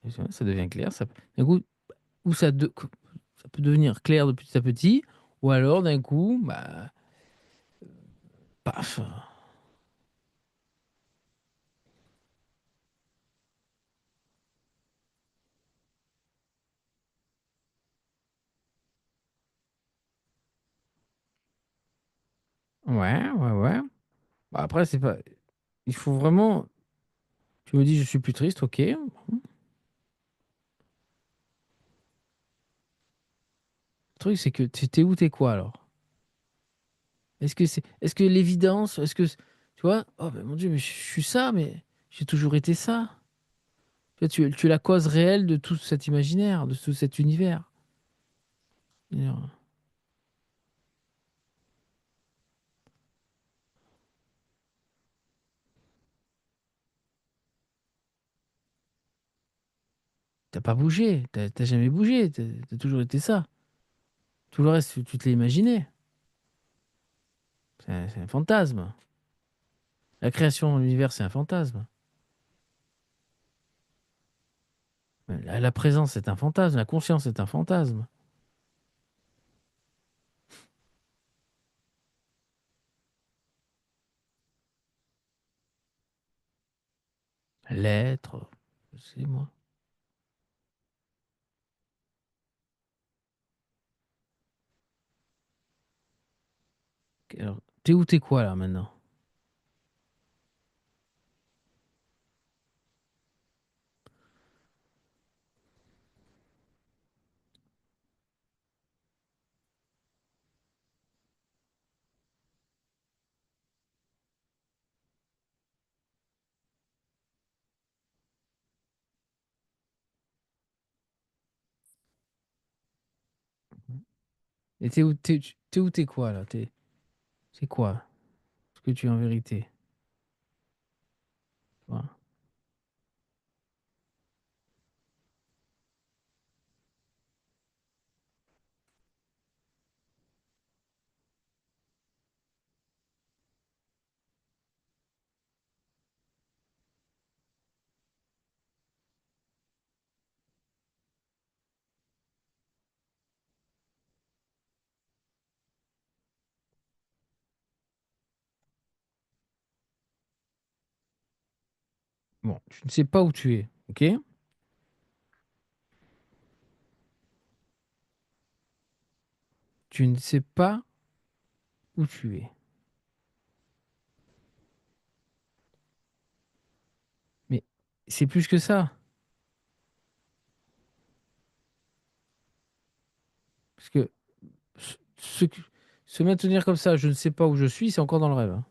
Et ça devient clair. D'un coup, ou ça peut devenir clair de petit à petit, ou alors d'un coup, bah, paf. Ouais, ouais, ouais. Bah, après, c'est pas. Il faut vraiment. Tu me dis, je suis plus triste, ok. Le truc, c'est que t'es où, t'es quoi alors? Est-ce que l'évidence, tu vois, oh ben mon Dieu, mais je suis ça, mais j'ai toujours été ça. Tu es la cause réelle de tout cet imaginaire, de tout cet univers. T'as pas bougé, t'as jamais bougé, t'as toujours été ça. Tout le reste, tu te l'as imaginé. C'est un fantasme. La création de l'univers, c'est un fantasme. La présence, c'est un fantasme. La conscience, c'est un fantasme. L'être, c'est moi. Alors, t'es où, t'es quoi là maintenant? Et t'es où, t'es quoi là? C'est quoi ce que tu es en vérité? Voilà. Bon, tu ne sais pas où tu es, ok? Tu ne sais pas où tu es. Mais c'est plus que ça. Parce que se, se- se maintenir comme ça, je ne sais pas où je suis, c'est encore dans le rêve, hein.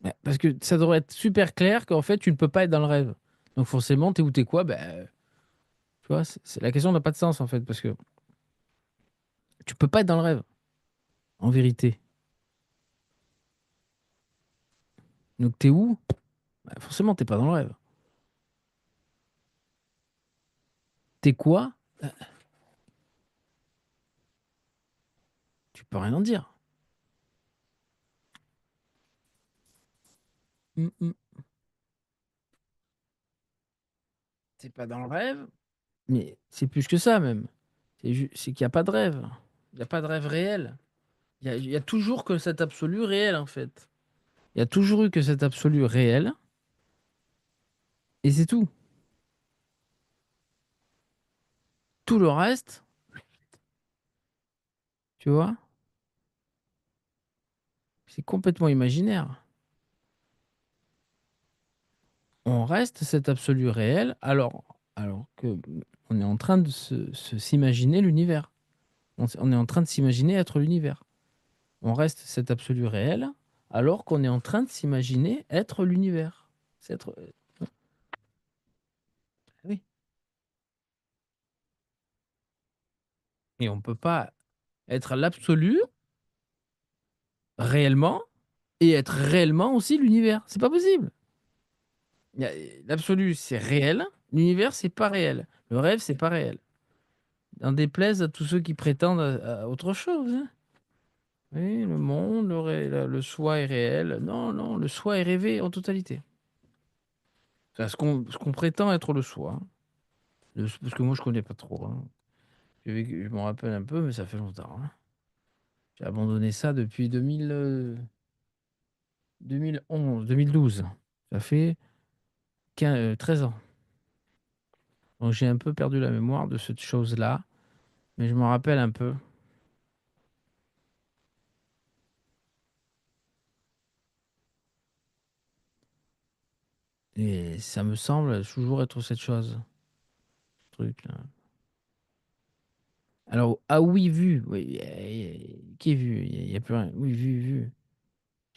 Ouais, parce que ça devrait être super clair qu'en fait, tu ne peux pas être dans le rêve. Donc forcément, t'es où t'es quoi? Ben, tu vois, la question n'a pas de sens en fait, parce que tu peux pas être dans le rêve. en vérité. Donc t'es où? Bah, forcément, t'es pas dans le rêve. T'es quoi? Tu peux rien en dire. Hum, hum. T'es pas dans le rêve, mais c'est plus que ça même. C'est qu'il n'y a pas de rêve. Il n'y a pas de rêve réel. Il y a toujours que cet absolu réel, en fait. Il y a toujours eu que cet absolu réel, et c'est tout. Tout le reste, tu vois, c'est complètement imaginaire. On reste cet absolu réel alors que on est en train de s'imaginer l'univers. On est en train de s'imaginer être l'univers. On reste cet absolu réel alors qu'on est en train de s'imaginer être l'univers. C'est être... Oui. Et on ne peut pas être l'absolu réellement et être réellement aussi l'univers. C'est pas possible. L'absolu, c'est réel. L'univers, c'est pas réel. Le rêve, c'est pas réel. N'en déplaise à tous ceux qui prétendent à autre chose, hein. Oui, le monde, le soi est réel. Non, non, le soi est rêvé en totalité. Enfin, ce qu'on prétend être le soi, hein. Parce que moi, je connais pas trop, hein. Je m'en rappelle un peu, mais ça fait longtemps, hein. J'ai abandonné ça depuis 2011, 2012. Ça fait 13 ans. Donc j'ai un peu perdu la mémoire de cette chose-là, mais je m'en rappelle un peu. Et ça me semble toujours être cette chose, ce truc-là. Alors, ah oui, vu. Oui, qui est vu? Il y a plus rien. Oui, vu, vu.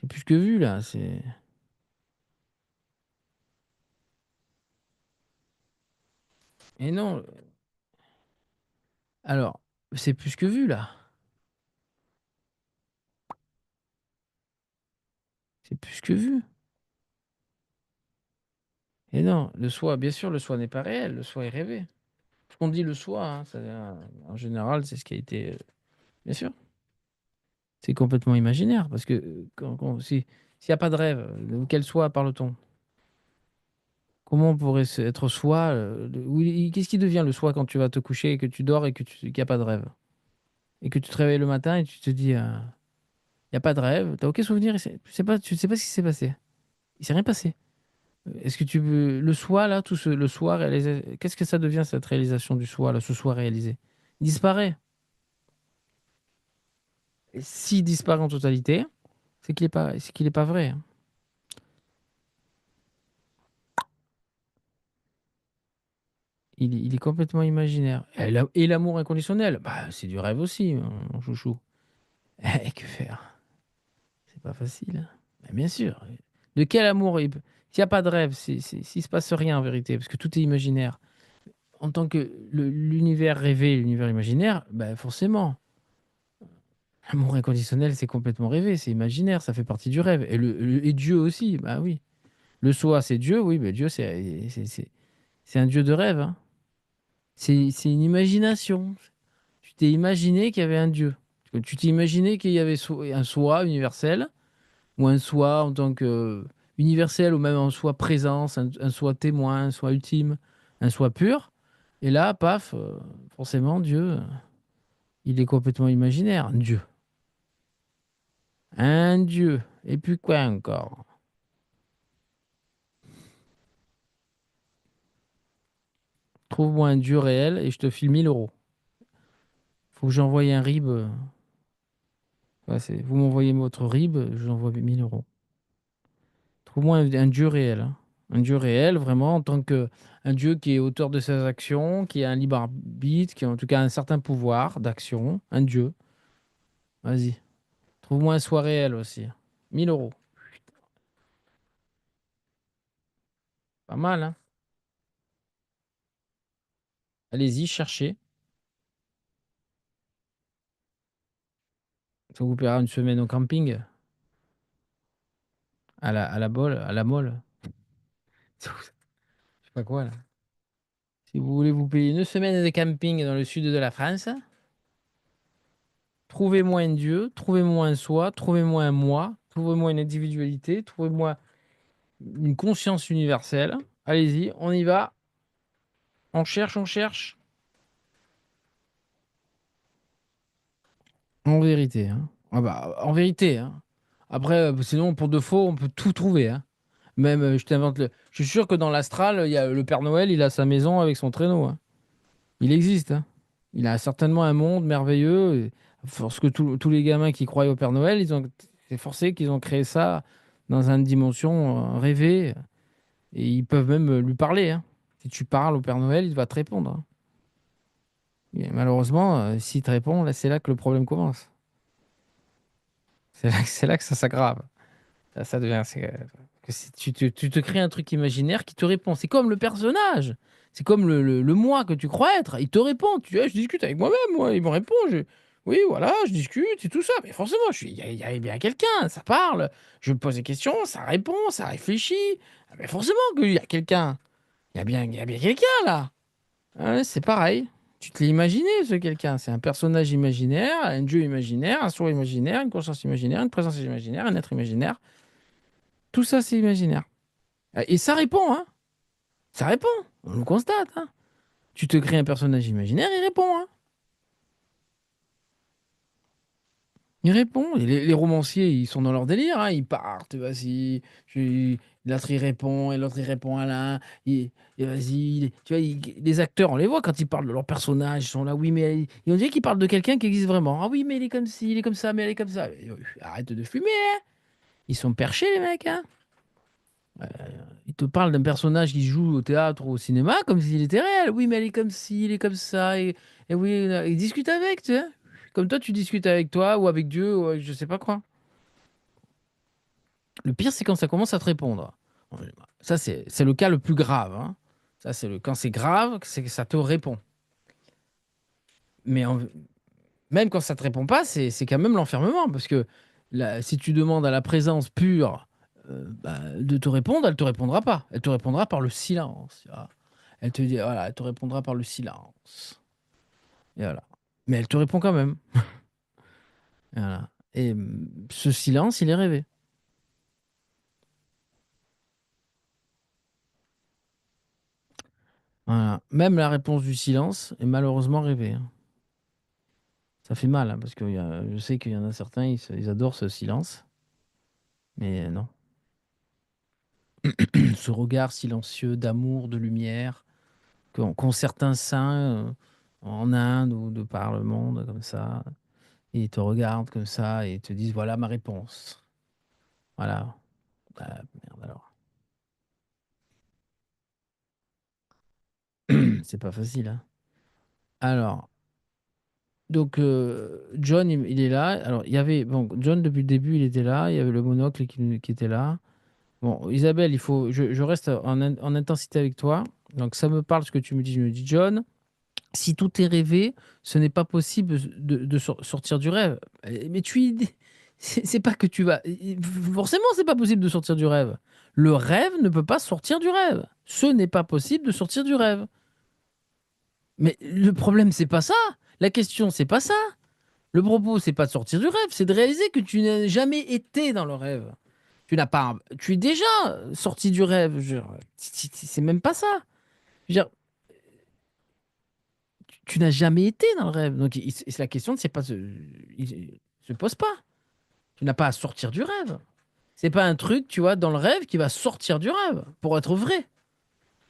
C'est plus que vu, là. C'est... Et non. Alors, c'est plus que vu, là. C'est plus que vu. Et non, le soi, bien sûr, le soi n'est pas réel. Le soi est rêvé. Ce qu'on dit le soi, hein, en général, c'est ce qui a été... bien sûr. C'est complètement imaginaire. Parce que s'il n'y a pas de rêve, de quel soi parle-t-on? Comment on pourrait être soi qu'est-ce qui devient le soi quand tu vas te coucher et que tu dors et qu'il n'y a pas de rêve? Et que tu te réveilles le matin et tu te dis, il n'y a pas de rêve, tu n'as aucun souvenir, tu sais pas ce qui s'est passé. Il s'est rien passé. Est-ce que tu veux, le soi, là, le soi réalisé, qu'est-ce que ça devient cette réalisation du soi, là, ce soi réalisé? Il disparaît. Et s'il disparaît en totalité, c'est qu'il est pas vrai, hein. Il est complètement imaginaire. Et l'amour inconditionnel, bah, c'est du rêve aussi, mon chouchou. Que faire? C'est pas facile, hein. Bah, bien sûr. De quel amour s'il n'y a pas de rêve, s'il se passe rien en vérité, parce que tout est imaginaire. En tant que l'univers rêvé, l'univers imaginaire, bah forcément, l'amour inconditionnel, c'est complètement rêvé, c'est imaginaire, ça fait partie du rêve. Et Dieu aussi, bah oui. Le soi, c'est Dieu, oui, mais Dieu, c'est un Dieu de rêve, hein. C'est une imagination. Tu t'es imaginé qu'il y avait un Dieu. Tu t'es imaginé qu'il y avait un soi universel, ou un soi en tant que universel, ou même un soi présence, un soi témoin, un soi ultime, un soi pur. Et là, paf, forcément, Dieu, il est complètement imaginaire. Un Dieu. Un Dieu. Et puis quoi encore? Trouve-moi un Dieu réel et je te file 1000 euros. Faut que j'envoie un RIB. Ouais, vous m'envoyez votre RIB, je vous envoie 1000 euros. Trouve-moi un Dieu réel, hein. Un Dieu réel, vraiment, en tant que un Dieu qui est auteur de ses actions, qui a un libre arbitre, qui a en tout cas un certain pouvoir d'action. Un Dieu. Vas-y. Trouve-moi un soi réel aussi. 1000 euros. Pas mal, hein? Allez-y, cherchez. Ça vous paiera une semaine au camping, à la molle. Je sais pas quoi, là. Si vous voulez vous payer une semaine de camping dans le sud de la France, trouvez-moi un Dieu, trouvez-moi un soi, trouvez-moi un moi, trouvez-moi une individualité, trouvez-moi une conscience universelle. Allez-y, on y va. On cherche, on cherche. En vérité, hein. Ah bah, en vérité, hein. Après, sinon, pour de faux, on peut tout trouver, hein. Même, je t'invente le. Je suis sûr que dans l'astral, il y a le Père Noël, il a sa maison avec son traîneau, hein. Il existe, hein. Il a certainement un monde merveilleux. Et force que tous les gamins qui croient au Père Noël, c'est forcé qu'ils ont créé ça dans une dimension rêvée. Et ils peuvent même lui parler, hein. Si tu parles au Père Noël, il va te répondre, hein. Et malheureusement, s'il te répond, là, c'est là que le problème commence. C'est là que ça s'aggrave. Ça devient. Tu te crées un truc imaginaire qui te répond. C'est comme le personnage. C'est comme le moi que tu crois être. Il te répond. Tu dis, ah, je discute avec moi-même, moi. Il me répond. Oui, voilà, je discute et tout ça. Mais forcément, il y a bien quelqu'un. Ça parle. Je me pose des questions, ça répond, ça réfléchit. Ah, mais forcément qu'il y a quelqu'un. Il y a bien quelqu'un là. Ouais, c'est pareil. Tu te l'as imaginé, ce quelqu'un. C'est un personnage imaginaire, un dieu imaginaire, un soi imaginaire, une conscience imaginaire, une présence imaginaire, un être imaginaire. Tout ça, c'est imaginaire. Et ça répond, hein. Ça répond. On le constate, hein. Tu te crées un personnage imaginaire, il répond, hein. Il répond. Et les romanciers, ils sont dans leur délire, hein. Ils partent, vas-y. L'autre, il répond, et l'autre, il répond à l'un. Et vas-y. Tu vois, les acteurs, on les voit quand ils parlent de leur personnage. Ils sont là, oui, mais. Et on dirait qu'ils parlent de quelqu'un qui existe vraiment. Ah oui, mais il est comme ci, il est comme ça, mais elle est comme ça. Arrête de fumer, hein. Ils sont perchés, les mecs, hein. Il te parle d'un personnage qui joue au théâtre ou au cinéma comme s'il était réel. Oui, mais elle est comme ci, il est comme ça. Et oui, il discute avec, tu sais. Comme toi, tu discutes avec toi ou avec Dieu ou avec je sais pas quoi. Le pire, c'est quand ça commence à te répondre. Ça, c'est le cas le plus grave, hein. Ça, quand c'est grave, c'est que ça te répond. Mais même quand ça te répond pas, c'est quand même l'enfermement. Parce que si tu demandes à la présence pure bah, de te répondre, elle te répondra pas. Elle te répondra par le silence. Tu vois. Elle te dit, voilà, elle te répondra par le silence. Et voilà. Mais elle te répond quand même. Et voilà. Et ce silence, il est rêvé. Voilà. Même la réponse du silence est malheureusement rêvée, hein. Ça fait mal, hein, parce que je sais qu'il y en a certains, ils adorent ce silence. Mais non. Ce regard silencieux d'amour, de lumière, qu'ont certains saints en Inde ou de par le monde, comme ça. Et ils te regardent comme ça et te disent, voilà ma réponse. Voilà. Ah, merde alors. C'est pas facile, hein. Alors, donc John, il est là. Alors, il y avait, bon, John, depuis le début, il était là. Il y avait le monocle qui était là. Bon, Isabelle, je reste en intensité avec toi. Donc, ça me parle ce que tu me dis. Je me dis, John, si tout est rêvé, ce n'est pas possible de sortir du rêve. Mais c'est pas que tu vas. Forcément, c'est pas possible de sortir du rêve. Le rêve ne peut pas sortir du rêve. Ce n'est pas possible de sortir du rêve. Mais le problème, c'est pas ça. La question, c'est pas ça. Le propos, c'est pas de sortir du rêve, c'est de réaliser que tu n'as jamais été dans le rêve. Tu n'as pas. Tu es déjà sorti du rêve. C'est même pas ça. Je veux dire, tu n'as jamais été dans le rêve. Donc, la question ne se pose pas. Tu n'as pas à sortir du rêve. C'est pas un truc, tu vois, dans le rêve qui va sortir du rêve pour être vrai.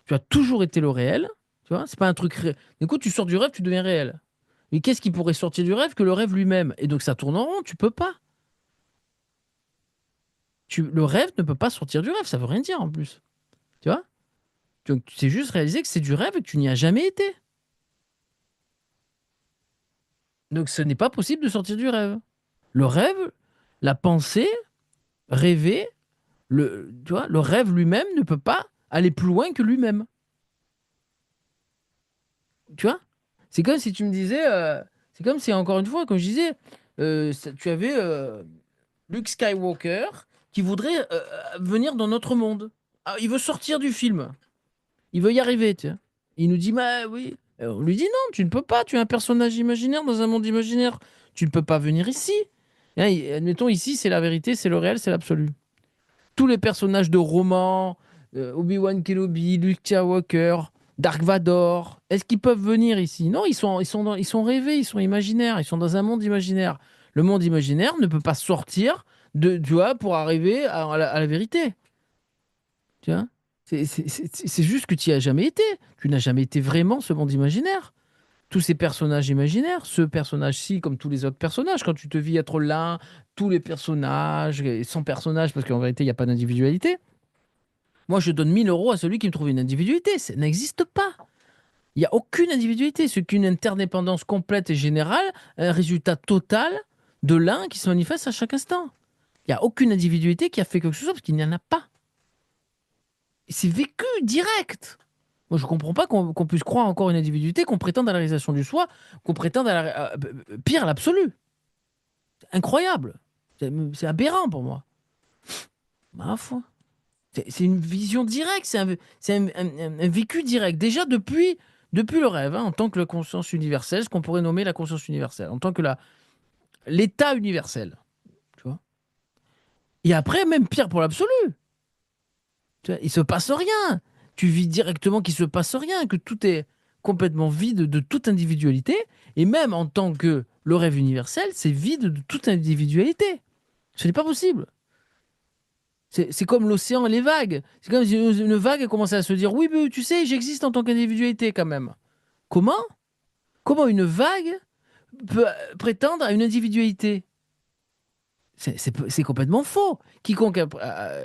Tu as toujours été le réel. Tu vois, c'est pas un truc. Du coup, tu sors du rêve, tu deviens réel. Mais qu'est-ce qui pourrait sortir du rêve que le rêve lui-même? Et donc, ça tourne en rond. Tu peux pas. Le rêve ne peut pas sortir du rêve. Ça veut rien dire en plus. Tu vois? Donc, c'est juste réaliser que c'est du rêve et que tu n'y as jamais été. Donc, ce n'est pas possible de sortir du rêve. Le rêve, la pensée, rêver, tu vois, le rêve lui-même ne peut pas aller plus loin que lui-même. Tu vois? C'est comme si tu me disais, c'est comme si encore une fois, comme je disais, tu avais Luke Skywalker qui voudrait venir dans notre monde. Ah, il veut sortir du film. Il veut y arriver, tu sais. Il nous dit, bah oui. On lui dit, non, tu ne peux pas. Tu es un personnage imaginaire dans un monde imaginaire. Tu ne peux pas venir ici. Hein, admettons, ici, c'est la vérité, c'est le réel, c'est l'absolu. Tous les personnages de romans, Obi-Wan Kenobi, Luke Skywalker, Dark Vador, est-ce qu'ils peuvent venir ici? Non, ils sont rêvés, ils sont imaginaires, ils sont dans un monde imaginaire. Le monde imaginaire ne peut pas sortir tu vois, pour arriver à la vérité. Tu vois? C'est juste que tu n'y as jamais été. Tu n'as jamais été vraiment ce monde imaginaire. Tous ces personnages imaginaires, ce personnage-ci, comme tous les autres personnages, quand tu te vis être l'un, tous les personnages, et sans personnage, parce qu'en vérité, il n'y a pas d'individualité. Moi, je donne 1 000 € à celui qui me trouve une individualité. Ça n'existe pas. Il n'y a aucune individualité. C'est qu'une interdépendance complète et générale, un résultat total de l'un qui se manifeste à chaque instant. Il n'y a aucune individualité qui a fait quelque chose parce qu'il n'y en a pas. C'est vécu direct. Moi, je comprends pas qu'on puisse croire encore une individualité, qu'on prétende à la réalisation du soi, qu'on prétende pire, à l'absolu. C'est incroyable. C'est aberrant pour moi. Ma foi. C'est une vision directe, un vécu direct. Déjà depuis le rêve, hein, en tant que la conscience universelle, ce qu'on pourrait nommer la conscience universelle, en tant que l'état universel. Tu vois. Et après, même pire pour l'absolu. Tu vois, il se passe rien. Tu vis directement qu'il se passe rien, que tout est complètement vide de toute individualité. Et même en tant que le rêve universel, c'est vide de toute individualité. Ce n'est pas possible. C'est comme l'océan et les vagues. C'est comme si une vague commençait à se dire, oui, mais tu sais, j'existe en tant qu'individualité quand même. Comment? Comment une vague peut prétendre à une individualité? C'est complètement faux. Quiconque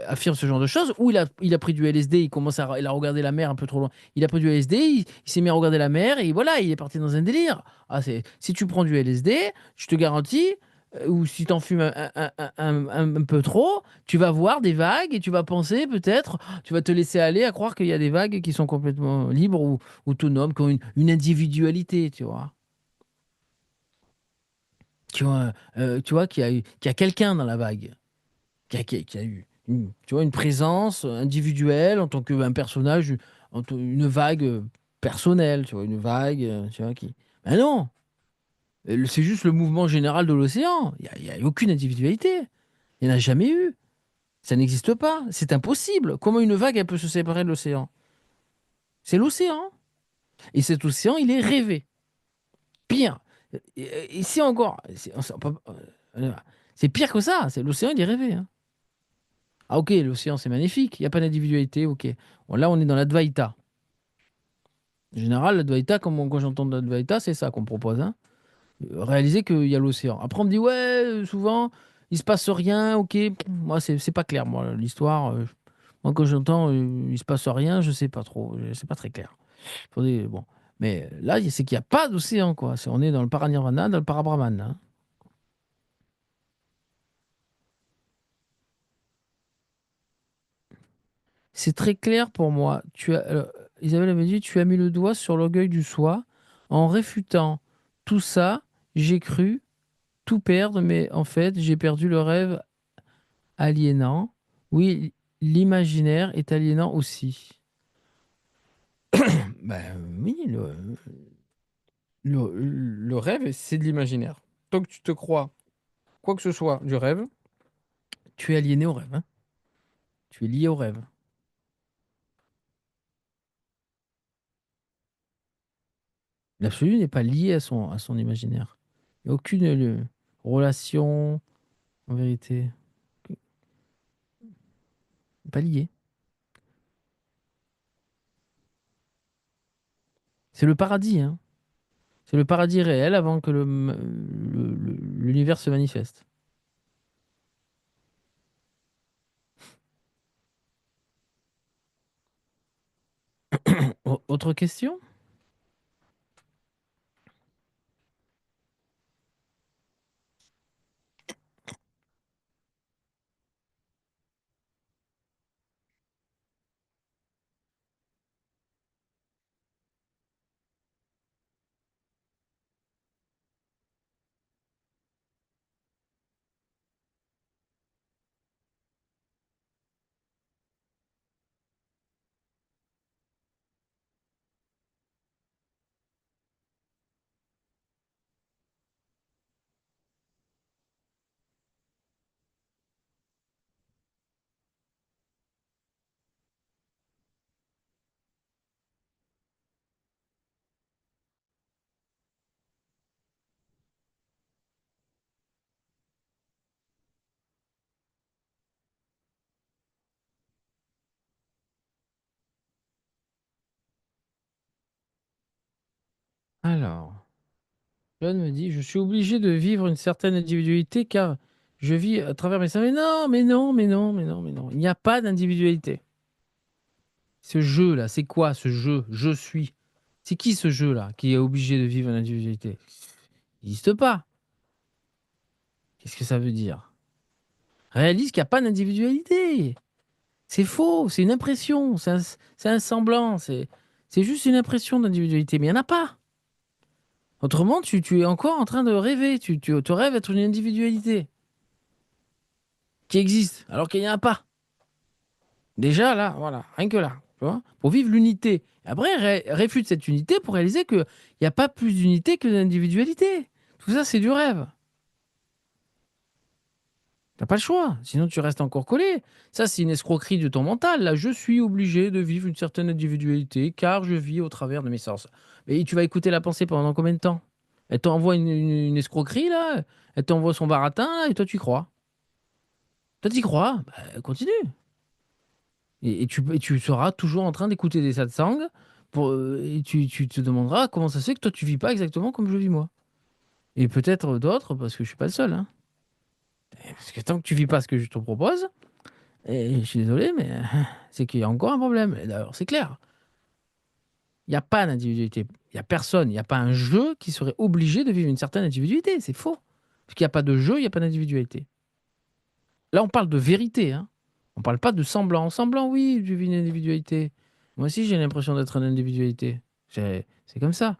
affirme ce genre de choses, ou il a pris du LSD, il a regardé la mer un peu trop loin. Il a pris du LSD, il s'est mis à regarder la mer et voilà, il est parti dans un délire. Ah, si tu prends du LSD, je te garantis, ou si t'en fumes un peu trop, tu vas voir des vagues et tu vas penser peut-être, tu vas te laisser aller à croire qu'il y a des vagues qui sont complètement libres ou autonomes, qui ont une individualité, tu vois. Tu vois qu'il y a quelqu'un dans la vague. Qui a eu tu vois, une présence individuelle en tant qu'un personnage, une vague personnelle, tu vois, une vague, tu vois, qui... Ben non, c'est juste le mouvement général de l'océan. Il n'y a aucune individualité. Il n'y en a jamais eu. Ça n'existe pas. C'est impossible. Comment une vague, elle peut se séparer de l'océan? C'est l'océan. Et cet océan, il est rêvé. Pire. Ici encore, c'est pire que ça. C'est l'océan, il est rêvé. Hein. Ah ok, l'océan c'est magnifique, il n'y a pas d'individualité, ok. Bon, là on est dans l'Advaita. En général, l'Advaita, quand j'entends l'Advaita, c'est ça qu'on me propose. Hein. Réaliser qu'il y a l'océan. Après on me dit, ouais, souvent, il se passe rien, ok. Moi, c'est pas clair, moi, l'histoire. Moi, quand j'entends il se passe rien, je sais pas trop, c'est pas très clair. Bon. Mais là, c'est qu'il n'y a pas d'océan, quoi. On est dans le Paranirvana, dans le Parabrahman. Hein. C'est très clair pour moi. Isabelle avait dit, tu as mis le doigt sur l'orgueil du soi. En réfutant tout ça, j'ai cru tout perdre, mais en fait, j'ai perdu le rêve aliénant. Oui, l'imaginaire est aliénant aussi. Oui, le rêve, c'est de l'imaginaire. Tant que tu te crois, quoi que ce soit, du rêve, tu es aliéné au rêve. Hein. Tu es lié au rêve. L'absolu n'est pas lié à son imaginaire. Il n'y a aucune relation, en vérité. Pas lié. C'est le paradis, hein. C'est le paradis réel avant que l'univers se manifeste. Autre question? Alors, John me dit, je suis obligé de vivre une certaine individualité car je vis à travers mes sens. Mais non, mais non, mais non, mais non, mais non. Il n'y a pas d'individualité. Ce jeu-là, c'est quoi ce jeu? Je suis. C'est qui ce jeu-là qui est obligé de vivre une individualité? Il n'existe pas. Qu'est-ce que ça veut dire? Réalise qu'il n'y a pas d'individualité. C'est faux, c'est une impression, c'est un semblant, c'est juste une impression d'individualité, mais il n'y en a pas. Autrement, tu es encore en train de rêver, tu te rêves être une individualité qui existe, alors qu'il n'y en a pas. Déjà, là, voilà, rien que là, tu vois, pour vivre l'unité. Après, réfute cette unité pour réaliser qu'il n'y a pas plus d'unité que d'individualité. Tout ça, c'est du rêve. T'as pas le choix, sinon tu restes encore collé. Ça, c'est une escroquerie de ton mental. Là, je suis obligé de vivre une certaine individualité car je vis au travers de mes sens. Mais tu vas écouter la pensée pendant combien de temps? Elle t'envoie une escroquerie, là. Elle t'envoie son baratin, là, et toi, tu y crois. Toi, tu y crois. Bah, continue. Et tu seras toujours en train d'écouter des satsangs et tu te demanderas comment ça se fait que toi, tu vis pas exactement comme je vis moi. Et peut-être d'autres, parce que je suis pas le seul. Hein. Parce que tant que tu vis pas ce que je te propose, et je suis désolé, mais c'est qu'il y a encore un problème. Et d'ailleurs, c'est clair. Il n'y a pas d'individualité. Il n'y a personne. Il n'y a pas un jeu qui serait obligé de vivre une certaine individualité. C'est faux. Parce qu'il n'y a pas de jeu, il n'y a pas d'individualité. Là, on parle de vérité. Hein. On ne parle pas de semblant. Semblant, oui, je vis une individualité. Moi aussi, j'ai l'impression d'être une individualité. C'est comme ça.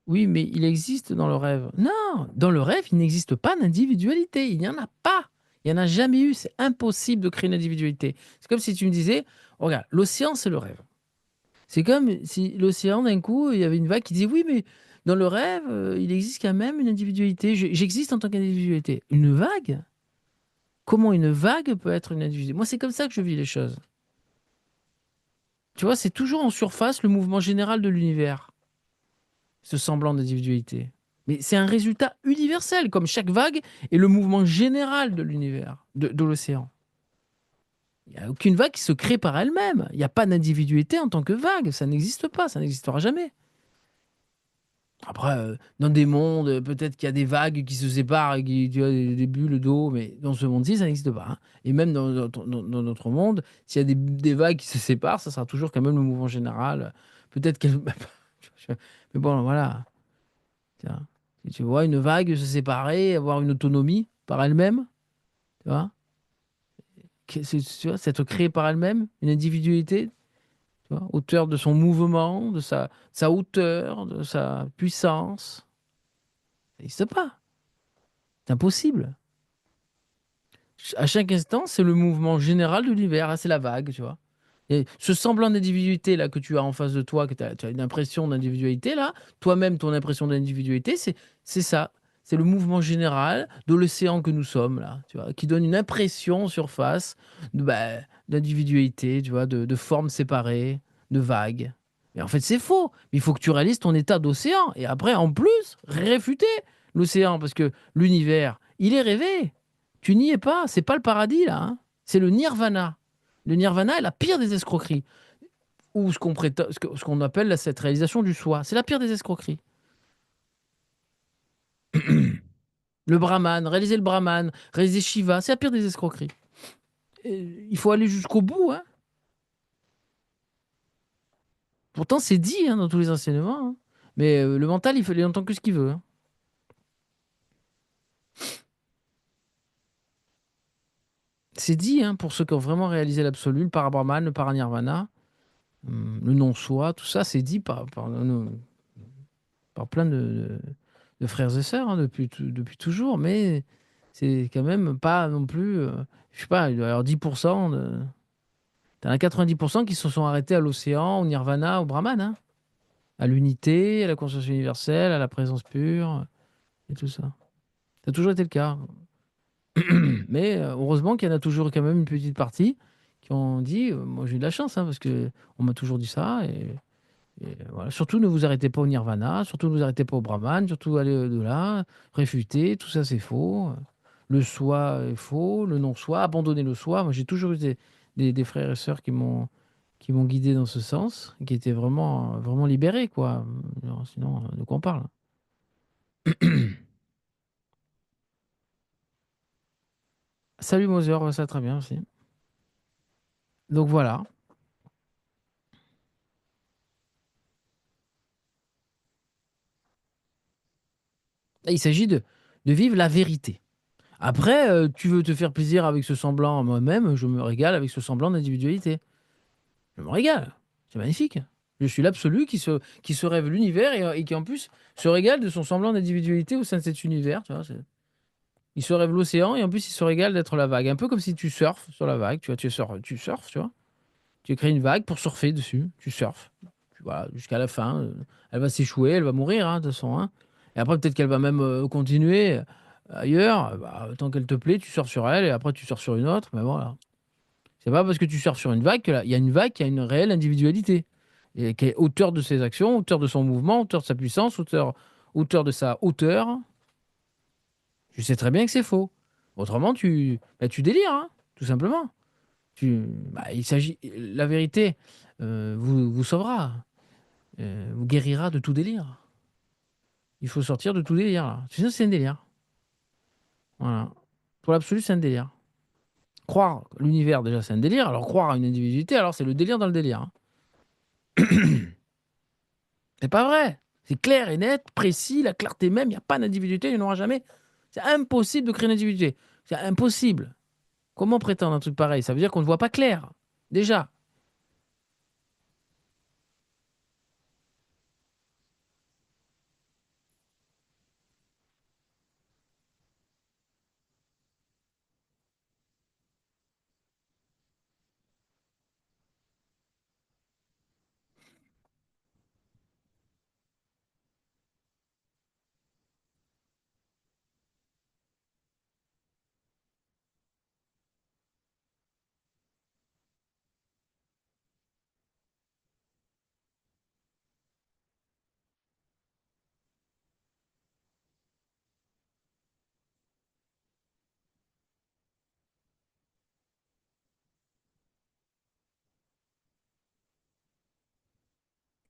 Oui, mais il existe dans le rêve. Non, dans le rêve, il n'existe pas d'individualité. Il n'y en a pas. Il n'y en a jamais eu. C'est impossible de créer une individualité. C'est comme si tu me disais, regarde, l'océan, c'est le rêve. C'est comme si l'océan, d'un coup, il y avait une vague qui disait, oui, mais dans le rêve, il existe quand même une individualité. J'existe en tant qu'individualité. Une vague? Comment une vague peut être une individualité? Moi, c'est comme ça que je vis les choses. Tu vois, c'est toujours en surface le mouvement général de l'univers. Ce semblant d'individualité. Mais c'est un résultat universel, comme chaque vague est le mouvement général de l'univers, de l'océan. Il n'y a aucune vague qui se crée par elle-même. Il n'y a pas d'individualité en tant que vague. Ça n'existe pas, ça n'existera jamais. Après, dans des mondes, peut-être qu'il y a des vagues qui se séparent, et qui, tu vois, des bulles d'eau, mais dans ce monde-ci, ça n'existe pas. Hein. Et même dans notre monde, s'il y a des vagues qui se séparent, ça sera toujours quand même le mouvement général. Peut-être qu'elle. Mais bon, voilà. Tiens, si tu vois une vague se séparer, avoir une autonomie par elle-même, tu vois, tu vois, s'être créée par elle-même, une individualité, tu vois, auteur de son mouvement, de sa hauteur, de sa puissance, ça n'existe pas. C'est impossible. À chaque instant, c'est le mouvement général de l'univers, c'est la vague, tu vois. Et ce semblant d'individualité là que tu as en face de toi, que tu as une impression d'individualité là, toi-même ton impression d'individualité, c'est ça. C'est le mouvement général de l'océan que nous sommes là, tu vois, qui donne une impression en surface d'individualité, tu vois, de formes séparées, de vagues. Mais en fait, c'est faux. Il faut que tu réalises ton état d'océan. Et après, en plus, réfuter l'océan. Parce que l'univers, il est rêvé. Tu n'y es pas. C'est pas le paradis, là. Hein. C'est le nirvana. Le nirvana est la pire des escroqueries. Ou ce qu'on appelle cette réalisation du soi. C'est la pire des escroqueries. Le brahman, réaliser le brahman, réaliser Shiva, c'est la pire des escroqueries. Et il faut aller jusqu'au bout. Hein. Pourtant, c'est dit hein, dans tous les enseignements. Hein. Mais le mental, il entend que ce qu'il veut. Hein. C'est dit hein, pour ceux qui ont vraiment réalisé l'absolu, le parabrahman, le paranirvana, le non-soi, tout ça, c'est dit par plein de frères et sœurs hein, depuis toujours, mais c'est quand même pas non plus, je sais pas, il doit y avoir 10%, t'en as 90% qui se sont arrêtés à l'océan, au nirvana, au brahman, hein, à l'unité, à la conscience universelle, à la présence pure, et tout ça. Ça a toujours été le cas. Mais heureusement qu'il y en a toujours quand même une petite partie qui ont dit, moi j'ai eu de la chance, hein, parce que on m'a toujours dit ça, et voilà. Surtout ne vous arrêtez pas au nirvana, surtout ne vous arrêtez pas au brahman, surtout allez au-delà, réfuter, tout ça c'est faux. Le soi est faux, le non-soi, abandonner le soi. Moi j'ai toujours eu des frères et sœurs qui m'ont guidé dans ce sens, qui étaient vraiment, vraiment libérés, quoi. Sinon, de quoi on parle? Salut Moser, ça va très bien aussi. Donc voilà. Il s'agit de vivre la vérité. Après, tu veux te faire plaisir avec ce semblant, moi-même, je me régale avec ce semblant d'individualité. Je me régale. C'est magnifique. Je suis l'absolu qui se rêve l'univers et qui en plus se régale de son semblant d'individualité au sein de cet univers. Tu vois, il se rêve l'océan et en plus il se régale d'être la vague. Un peu comme si tu surfes sur la vague. Tu vois, tu surfes, tu vois. Tu crées une vague pour surfer dessus. Tu surfes. Voilà, jusqu'à la fin. Elle va s'échouer, elle va mourir, hein, de toute façon, hein. Et après, peut-être qu'elle va même continuer ailleurs. Bah, tant qu'elle te plaît, tu surfes sur elle et après tu surfes sur une autre. Mais voilà. C'est pas parce que tu surfes sur une vague qu'il y a une vague qui a une réelle individualité. Et qui est auteur de ses actions, auteur de son mouvement, auteur de sa puissance, auteur de sa hauteur. Tu sais très bien que c'est faux. Autrement, tu délires, hein, tout simplement. Il s'agit, la vérité vous sauvera, vous guérira de tout délire. Il faut sortir de tout délire, là. Sinon, c'est un délire. Voilà. Pour l'absolu, c'est un délire. Croire l'univers, déjà, c'est un délire. Alors, croire à une individualité, alors, c'est le délire dans le délire, hein. C'est pas vrai. C'est clair et net, précis, la clarté même. Il n'y a pas d'individualité, il n'y en aura jamais. C'est impossible de créer une individualité. C'est impossible. Comment prétendre un truc pareil? Ça veut dire qu'on ne voit pas clair. Déjà.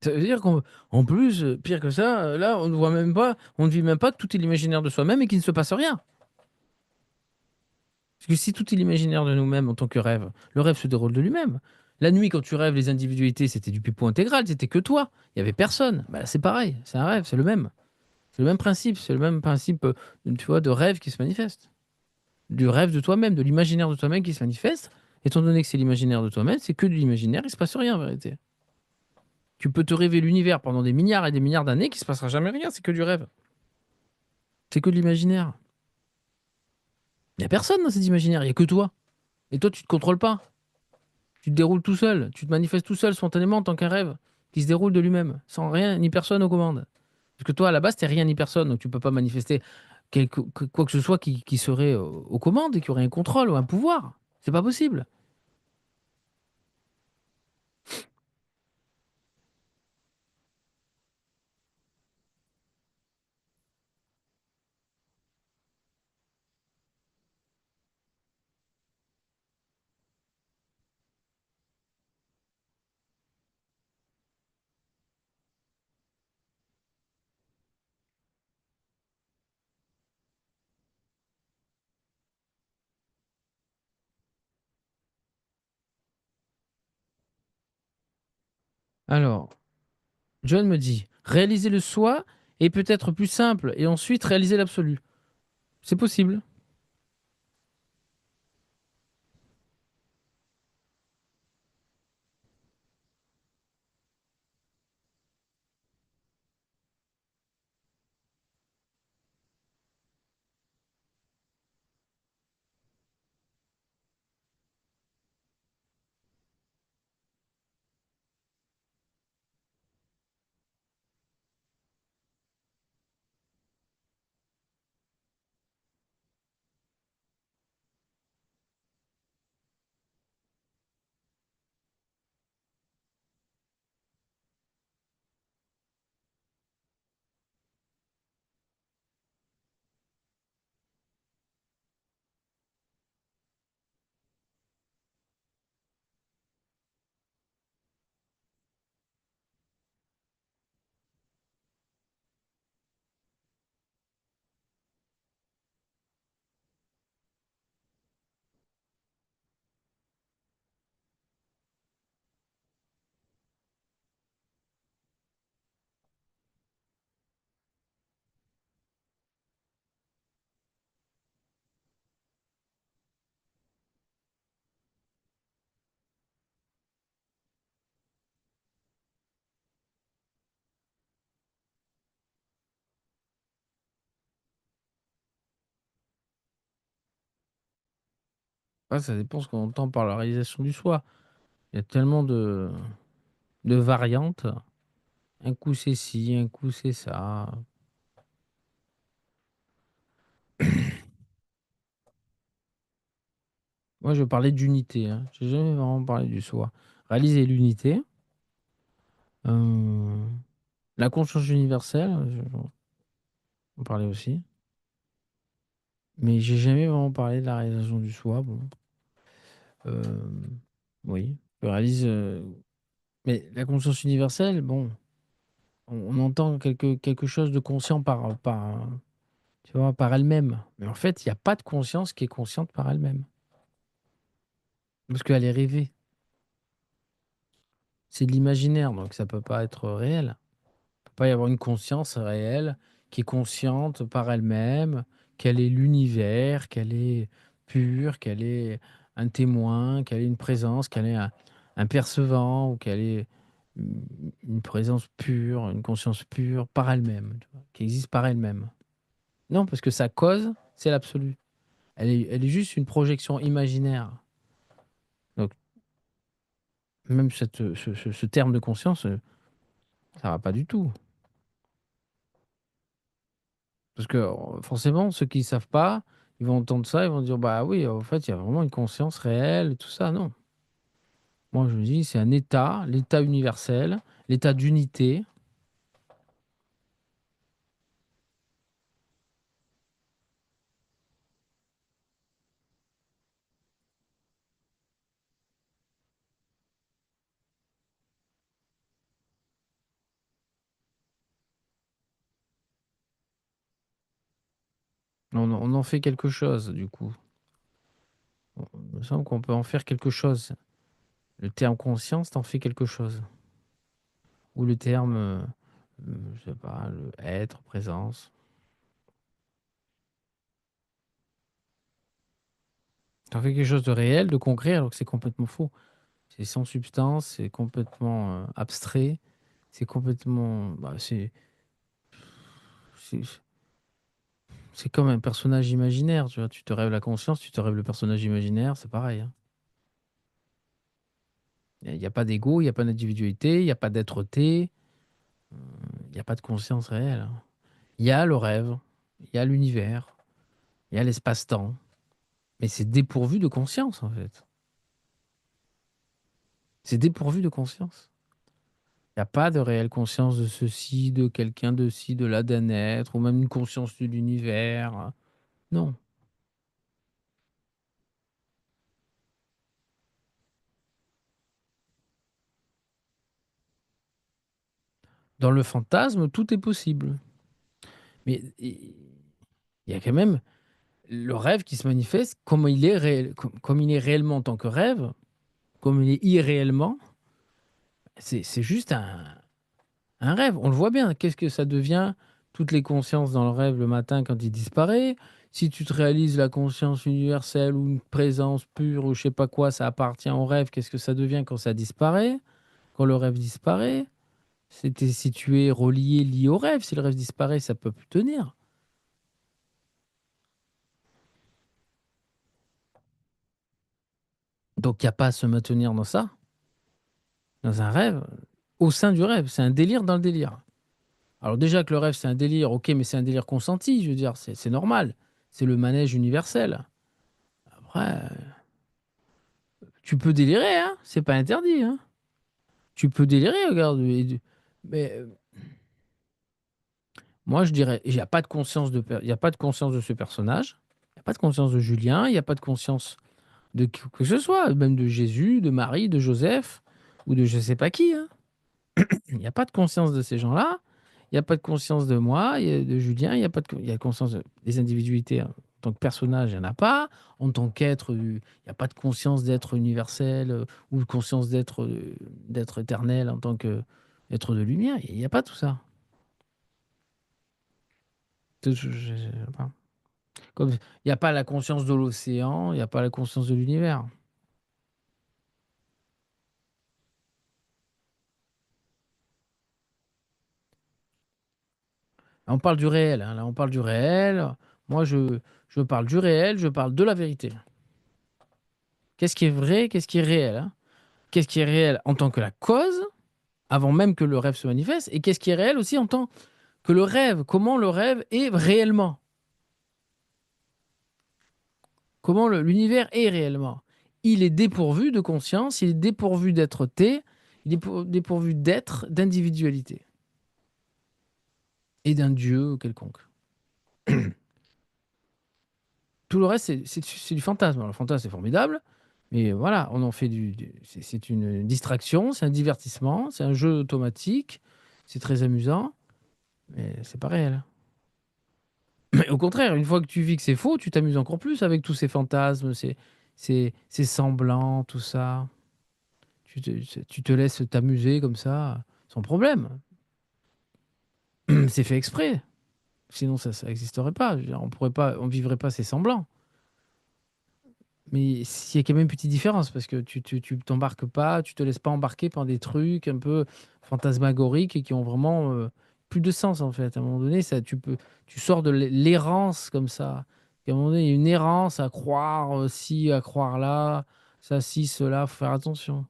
Ça veut dire qu'en plus, pire que ça, là, on ne voit même pas, on ne vit même pas que tout est l'imaginaire de soi-même et qu'il ne se passe rien. Parce que si tout est l'imaginaire de nous-mêmes en tant que rêve, le rêve se déroule de lui-même. La nuit, quand tu rêves, les individualités, c'était du pipeau intégral, c'était que toi. Il n'y avait personne. Bah, c'est pareil, c'est un rêve, c'est le même. C'est le même principe, c'est le même principe, tu vois, de rêve qui se manifeste. Du rêve de toi-même, de l'imaginaire de toi-même qui se manifeste. Étant donné que c'est l'imaginaire de toi-même, c'est que de l'imaginaire, il ne se passe rien en vérité. Tu peux te rêver l'univers pendant des milliards et des milliards d'années, qu'il ne se passera jamais rien, c'est que du rêve. C'est que de l'imaginaire. Il n'y a personne dans cet imaginaire, il n'y a que toi. Et toi, tu ne te contrôles pas. Tu te déroules tout seul, tu te manifestes tout seul spontanément en tant qu'un rêve qui se déroule de lui-même, sans rien ni personne aux commandes. Parce que toi, à la base, t'es rien ni personne, donc tu peux pas manifester quoi que ce soit qui serait aux commandes et qui aurait un contrôle ou un pouvoir. C'est pas possible. Alors, John me dit, réaliser le soi est peut-être plus simple et ensuite réaliser l'absolu. C'est possible. Ouais, ça dépend ce qu'on entend par la réalisation du soi. Il y a tellement de variantes. Un coup c'est ci, un coup c'est ça. Moi, je parlais d'unité, hein. J'ai jamais vraiment parlé du soi. Réaliser l'unité, euh, la conscience universelle, on parlait aussi. Mais j'ai jamais vraiment parlé de la réalisation du soi. Bon, Euh, oui, je réalise. Mais la conscience universelle, bon, on entend quelque chose de conscient tu vois, par elle-même. Mais en fait, il n'y a pas de conscience qui est consciente par elle-même. Parce qu'elle est rêvée. C'est de l'imaginaire, donc ça peut pas être réel. Il peut pas y avoir une conscience réelle qui est consciente par elle-même, qu'elle est l'univers, qu'elle est pure, qu'elle est un témoin, qu'elle est une présence, qu'elle est un percevant, ou qu'elle est une présence pure, une conscience pure par elle-même, tu vois, qui existe par elle-même. Non, parce que sa cause, c'est l'absolu. Elle est juste une projection imaginaire. Donc, même ce terme de conscience, ça va pas du tout. Parce que forcément, ceux qui ne savent pas, ils vont entendre ça, ils vont dire, bah oui, en fait, il y a vraiment une conscience réelle, tout ça. Non. Moi, je me dis, c'est un état, l'état universel, l'état d'unité. On en fait quelque chose, du coup. Il me semble qu'on peut en faire quelque chose. Le terme conscience, t'en fais quelque chose. Ou le terme, je sais pas, le être, présence. T'en fais quelque chose de réel, de concret, alors que c'est complètement faux. C'est sans substance, c'est complètement abstrait, c'est complètement. Bah, c'est- c'est comme un personnage imaginaire, tu vois. Tu te rêves la conscience, tu te rêves le personnage imaginaire, c'est pareil, hein. Il n'y a pas d'ego, il n'y a pas d'individualité, il n'y a pas d'être-té, il n'y a pas de conscience réelle, hein. Il y a le rêve, il y a l'univers, il y a l'espace-temps, mais c'est dépourvu de conscience, en fait. C'est dépourvu de conscience. Il n'y a pas de réelle conscience de ceci, de quelqu'un de ci, de là, d'un être, ou même une conscience de l'univers. Non. Dans le fantasme, tout est possible. Mais il y a quand même le rêve qui se manifeste comme il est réel, comme il est réellement en tant que rêve, comme il est irréellement, c'est juste un rêve. On le voit bien. Qu'est-ce que ça devient, toutes les consciences dans le rêve le matin quand il disparaît? Si tu te réalises la conscience universelle ou une présence pure ou je sais pas quoi, ça appartient au rêve. Qu'est-ce que ça devient quand ça disparaît? Quand le rêve disparaît? C'était situé, relié, lié au rêve. Si le rêve disparaît, ça peut plus tenir. Donc il n'y a pas à se maintenir dans ça, dans un rêve, au sein du rêve. C'est un délire dans le délire. Alors déjà que le rêve, c'est un délire, ok, mais c'est un délire consenti, je veux dire, c'est normal. C'est le manège universel. Après, tu peux délirer, hein, c'est pas interdit, hein. Tu peux délirer, regarde. Mais moi, je dirais, il n'y a pas de conscience il y a pas de conscience de ce personnage. Il n'y a pas de conscience de Julien, il n'y a pas de conscience de qui que ce soit, même de Jésus, de Marie, de Joseph, ou de je sais pas qui, hein. Il n'y a pas de conscience de ces gens-là. Il n'y a pas de conscience de moi, de Julien. Il y a pas de, il y a conscience des individualités, hein. En tant que personnage, il n'y en a pas. En tant qu'être, il n'y a pas de conscience d'être universel ou de conscience d'être éternel en tant qu'être de lumière. Il n'y a pas tout ça. Je sais pas. Comme il n'y a pas la conscience de l'océan, il n'y a pas la conscience de l'univers. Là, on parle du réel, hein. Là, on parle du réel. Moi, je parle du réel, je parle de la vérité. Qu'est-ce qui est vrai, qu'est-ce qui est réel, hein? Qu'est-ce qui est réel en tant que la cause, avant même que le rêve se manifeste, et qu'est-ce qui est réel aussi en tant que le rêve, comment le rêve est réellement, comment l'univers est réellement. Il est dépourvu de conscience, il est dépourvu d'être-té, il est dépourvu d'être, d'individualité, et d'un Dieu quelconque. Tout le reste, c'est du fantasme. Alors, le fantasme, c'est formidable, mais voilà, on en fait c'est une distraction, c'est un divertissement, c'est un jeu automatique, c'est très amusant, mais c'est pas réel. Mais au contraire, une fois que tu vis que c'est faux, tu t'amuses encore plus avec tous ces fantasmes, ces semblants, tout ça. Tu te laisses t'amuser comme ça, sans problème. C'est fait exprès. Sinon, ça n'existerait pas. Je veux dire, on pourrait pas, on vivrait pas ces semblants. Mais il y a quand même une petite différence parce que tu t'embarques pas, tu te laisses pas embarquer par des trucs un peu fantasmagoriques et qui ont vraiment plus de sens en fait. À un moment donné, tu sors de l'errance comme ça. À un moment donné, il y a une errance à croire ci, à croire là, ça, ci, cela, faut faire attention.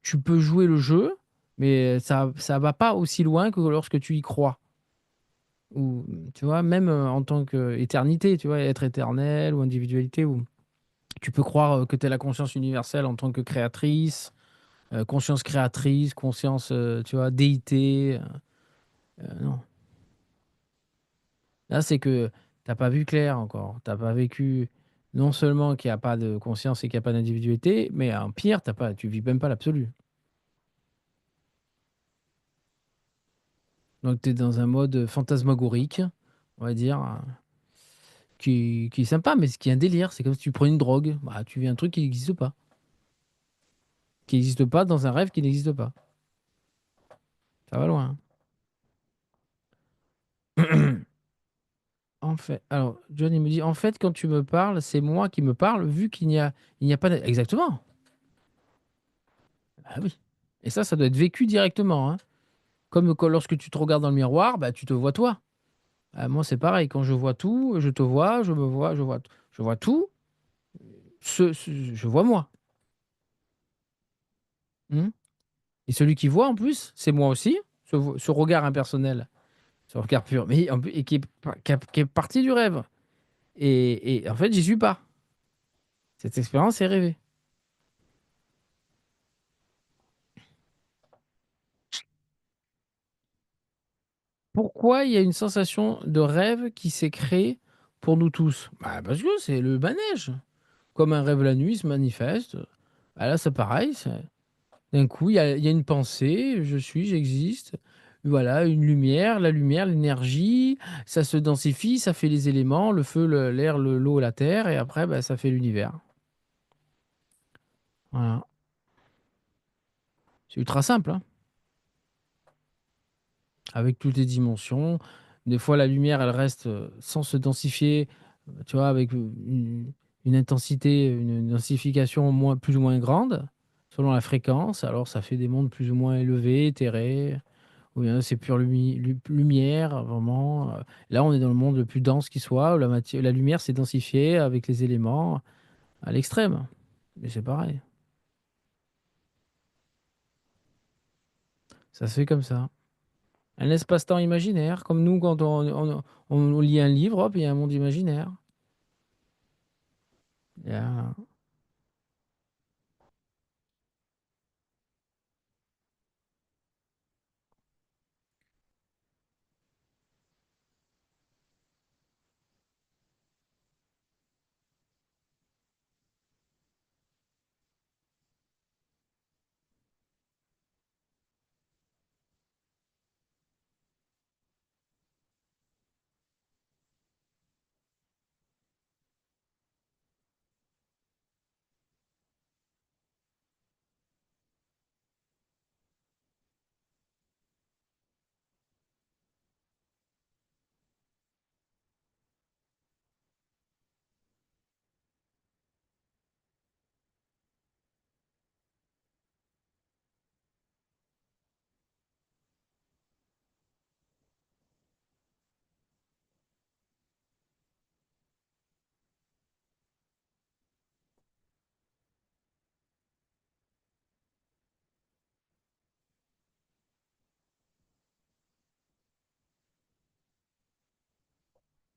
Tu peux jouer le jeu, mais ça va pas aussi loin que lorsque tu y crois. Ou tu vois, même en tant qu'éternité, tu vois, être éternel ou individualité ou tu peux croire que tu es la conscience universelle en tant que créatrice, conscience créatrice, conscience, tu vois, déité. Non. Là, c'est que t'as pas vu clair encore. T'as pas vécu non seulement qu'il n'y a pas de conscience et qu'il n'y a pas d'individualité, mais en pire, tu vis même pas l'absolu. Donc tu es dans un mode fantasmagorique, on va dire, qui est sympa, mais qui est un délire. C'est comme si tu prenais une drogue. Bah, tu vis un truc qui n'existe pas. Qui n'existe pas dans un rêve qui n'existe pas. Ça va loin. En fait, alors, John, il me dit, en fait, quand tu me parles, c'est moi qui me parle, vu il n'y a pas Exactement. Ah oui. Et ça doit être vécu directement, hein. Comme lorsque tu te regardes dans le miroir, bah, tu te vois toi. Ah, moi, c'est pareil. Quand je vois tout, je te vois, je me vois, je vois tout. Je vois moi. Hmm. Et celui qui voit, en plus, c'est moi aussi. Ce regard impersonnel, ce regard pur, mais et qui est parti du rêve. Et en fait, j'y suis pas. Cette expérience est rêvée. Pourquoi il y a une sensation de rêve qui s'est créée pour nous tous? Bah, parce que c'est le manège. Comme un rêve la nuit se manifeste. Bah là, c'est pareil. D'un coup, il y a une pensée, je suis, j'existe. Voilà, une lumière, la lumière, l'énergie, ça se densifie, ça fait les éléments, le feu, l'air, l'eau, la terre, et après, bah, ça fait l'univers. Voilà. C'est ultra simple, hein, avec toutes les dimensions. Des fois, la lumière, elle reste sans se densifier, tu vois, avec une intensité, une densification plus ou moins grande, selon la fréquence. Alors, ça fait des mondes plus ou moins élevés, éthérés, ou bien c'est pure lumière, vraiment. Là, on est dans le monde le plus dense qui soit, où la lumière s'est densifiée avec les éléments à l'extrême. Mais c'est pareil. Ça se fait comme ça. Un espace-temps imaginaire, comme nous, quand on lit un livre, hop, il y a un monde imaginaire. Il y a-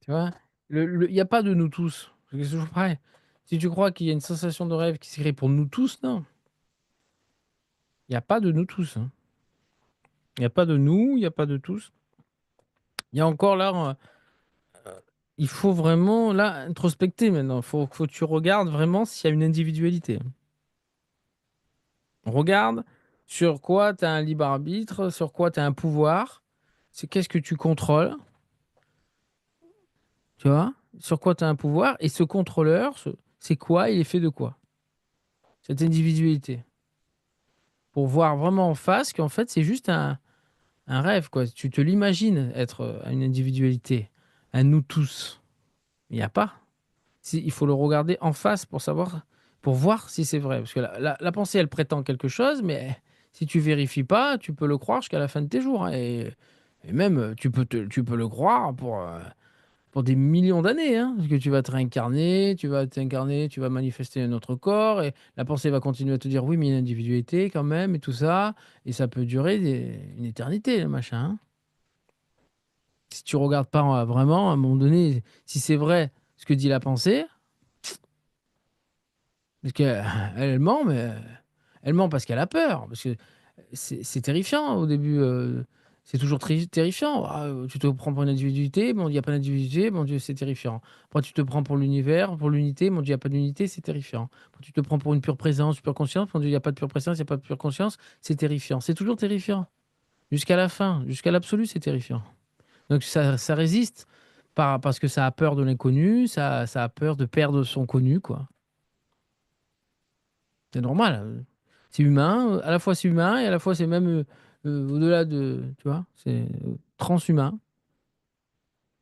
Tu vois? Il y a pas de nous tous. C'est toujours pareil. Si tu crois qu'il y a une sensation de rêve qui s'est créée pour nous tous, non. Il y a pas de nous tous, hein. Il y a pas de nous, il y a pas de tous. Il y a encore là, il faut vraiment là introspecter maintenant. Faut que tu regardes vraiment s'il y a une individualité. Regarde sur quoi tu as un libre arbitre, sur quoi tu as un pouvoir. C'est qu'est-ce que tu contrôles, tu vois? Sur quoi tu as un pouvoir et ce contrôleur, c'est quoi? Il est fait de quoi? Cette individualité. Pour voir vraiment en face qu'en fait, c'est juste un rêve, quoi. Tu te l'imagines être, une individualité, un nous tous. Il y a pas. Si il faut le regarder en face pour voir si c'est vrai. Parce que la pensée, elle prétend quelque chose, mais si tu vérifies pas, tu peux le croire jusqu'à la fin de tes jours, hein, et même, tu peux le croire pour des millions d'années, hein. Parce que tu vas te réincarner, tu vas t'incarner, tu vas manifester un autre corps et la pensée va continuer à te dire: «Oui, mais il y a une individualité quand même» et tout ça et ça peut durer une éternité, le machin, hein. Si tu regardes pas, vraiment, à un moment donné, si c'est vrai ce que dit la pensée, parce qu'elle elle ment, mais elle ment parce qu'elle a peur, parce que c'est terrifiant au début, c'est toujours terrifiant. Ah, tu te prends pour une individualité, bon, il y a pas d'individualité, mon Dieu, c'est terrifiant. Après tu te prends pour l'univers, pour l'unité, mon Dieu, il y a pas d'unité, c'est terrifiant. Après tu te prends pour une pure présence, pure conscience, mon Dieu, il y a pas de pure présence, il y a pas de pure conscience, c'est terrifiant. C'est toujours terrifiant. Jusqu'à la fin, jusqu'à l'absolu, c'est terrifiant. Donc ça résiste parce que ça a peur de l'inconnu, ça a peur de perdre son connu, quoi. C'est normal, c'est humain, à la fois c'est humain et à la fois c'est même, au-delà de tu vois? C'est, transhumain.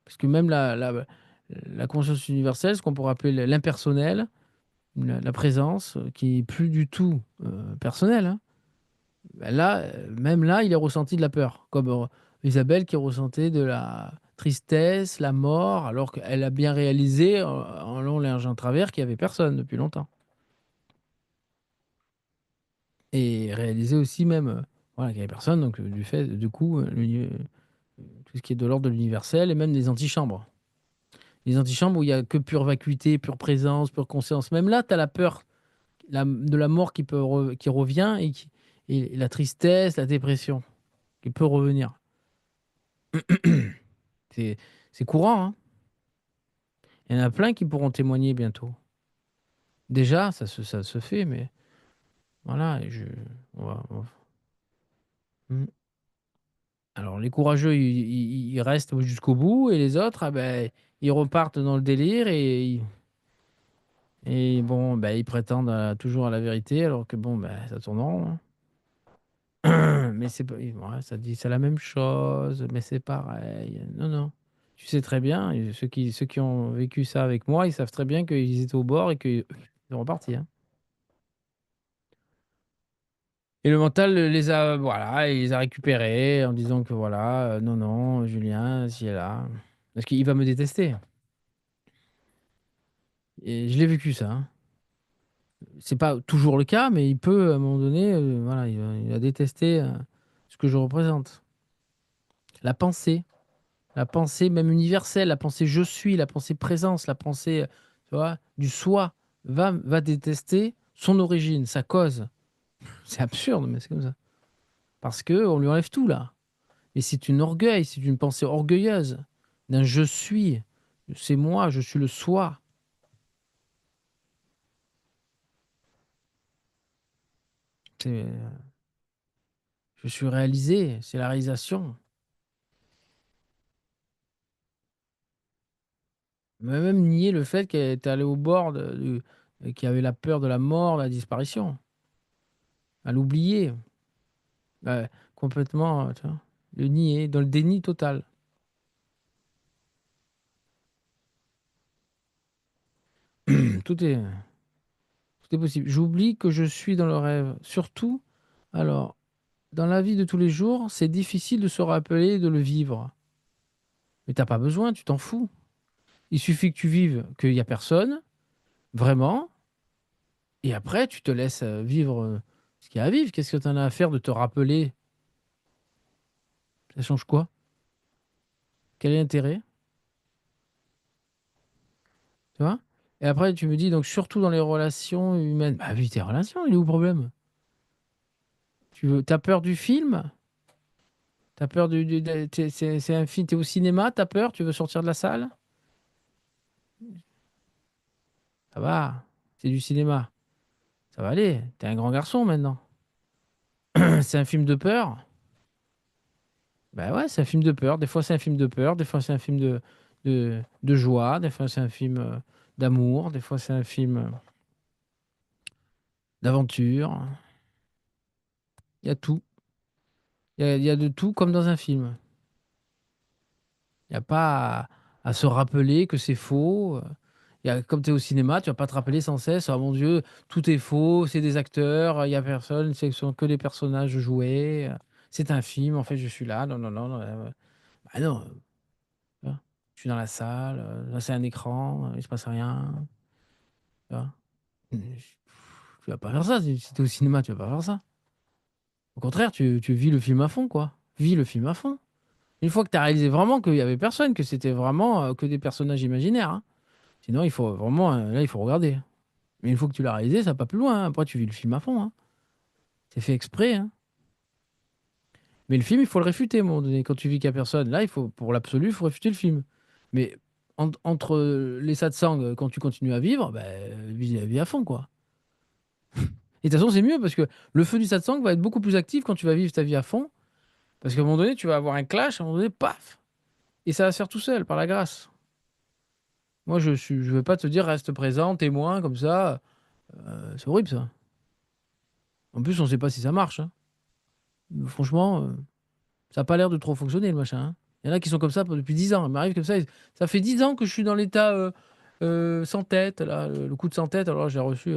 Parce que même la conscience universelle, ce qu'on pourrait appeler l'impersonnel, la présence, qui est plus du tout, personnelle, hein. Bah, là, même là, il a ressenti de la peur, comme, Isabelle qui ressentait de la tristesse, la mort, alors qu'elle a bien réalisé, en long, large et en travers qu'il y avait personne depuis longtemps. Et réaliser aussi même, voilà, qu'il y avait personne donc du coup, tout ce qui est de l'ordre de l'universel et même les antichambres. Les antichambres où il y a que pure vacuité, pure présence, pure conscience. Même là, tu as la peur de la mort qui revient et la tristesse, la dépression qui peut revenir. C'est c'est courant, hein. Il y en a plein qui pourront témoigner bientôt. Déjà, ça se fait, mais voilà et on va mmh. Alors les courageux, ils restent jusqu'au bout et les autres, ah beh, ils repartent dans le délire et bon, bah, ils prétendent toujours à la vérité alors que bon, bah, ça tourne en rond, hein. Mais c'est pas ouais, ça dit: «C'est la même chose, mais c'est pareil». Non, non. Tu sais très bien et ceux qui ont vécu ça avec moi, ils savent très bien qu'ils étaient au bord et qu'ils sont repartis, hein. Et le mental, les a voilà, il les a récupérés en disant que voilà, «Non, non, Julien, ci et là». Parce qu'il va me détester et je l'ai vécu ça, hein. C'est pas toujours le cas, mais il peut à un moment donné, voilà, il va détester, ce que je représente. La pensée même universelle, la pensée «je suis», la pensée présence, la pensée, tu vois, du soi, va détester son origine, sa cause. C'est absurde, mais c'est comme ça. Parce qu'on lui enlève tout là. Et c'est une orgueil, c'est une pensée orgueilleuse d'un «je suis», c'est moi, je suis le soi. C'est, je suis réalisé, c'est la réalisation. Mais même nier le fait qu'elle est allée au bord qu'il avait la peur de la mort, de la disparition. À l'oublier, complètement, tu vois? Le nier, dans le déni total. Tout est possible. J'oublie que je suis dans le rêve. Surtout, alors, dans la vie de tous les jours, c'est difficile de se rappeler de le vivre. Mais tu as pas besoin, tu t'en fous. Il suffit que tu vives qu'il y a personne, vraiment, et après tu te laisses, vivre, ce qu'il y a à vivre. Qu'est-ce que tu en as à faire de te rappeler? Ça change quoi? Quel est l'intérêt? Tu vois? Et après, tu me dis, donc, surtout dans les relations humaines. Bah, vis tes relations, il est où le problème? T'as peur du film? T'as peur c'est un film, t'es au cinéma, t'as peur, tu veux sortir de la salle? Ça va, c'est du cinéma. Ça va aller, t'es un grand garçon maintenant. C'est un film de peur? Bah ouais, c'est un film de peur. Des fois, c'est un film de peur, des fois, c'est un film de joie, des fois, c'est un film d'amour, des fois, c'est un film d'aventure. Il y a tout. Il y a de tout comme dans un film. Il n'y a pas à se rappeler que c'est faux. Comme tu es au cinéma, tu vas pas te rappeler sans cesse, oh mon Dieu, tout est faux, c'est des acteurs, il n'y a personne, ce sont que des personnages joués. C'est un film, en fait, je suis là. Non, non, non. Non, bah non, tu vois, je suis dans la salle, là, c'est un écran, il se passe rien. Tu vois. Tu vas pas faire ça. Si tu es au cinéma, tu vas pas faire ça. Au contraire, tu vis le film à fond, quoi. Vis le film à fond. Une fois que tu as réalisé vraiment qu'il y avait personne, que c'était vraiment que des personnages imaginaires, hein. Sinon, il faut vraiment, là, il faut regarder. Mais une fois que tu l'as réalisé, ça va pas plus loin, hein. Après, tu vis le film à fond, hein. C'est fait exprès, hein. Mais le film, il faut le réfuter à un moment donné. Quand tu vis qu'il n'y a personne, là, il faut, pour l'absolu, il faut réfuter le film. Mais entre les satsangs, quand tu continues à vivre, bah, vis à fond, quoi. Et de toute façon, c'est mieux parce que le feu du satsang va être beaucoup plus actif quand tu vas vivre ta vie à fond. Parce qu'à un moment donné, tu vas avoir un clash, à un moment donné, paf! Et ça va se faire tout seul, par la grâce. Moi, je veux pas te dire reste présent, témoin, comme ça. C'est horrible, ça. En plus, on sait pas si ça marche, hein. Franchement, ça a pas l'air de trop fonctionner, le machin, hein. Il y en a qui sont comme ça depuis 10 ans. Il m'arrive comme ça. Ça fait 10 ans que je suis dans l'état sans tête, là, le coup de sans tête. Alors, j'ai reçu.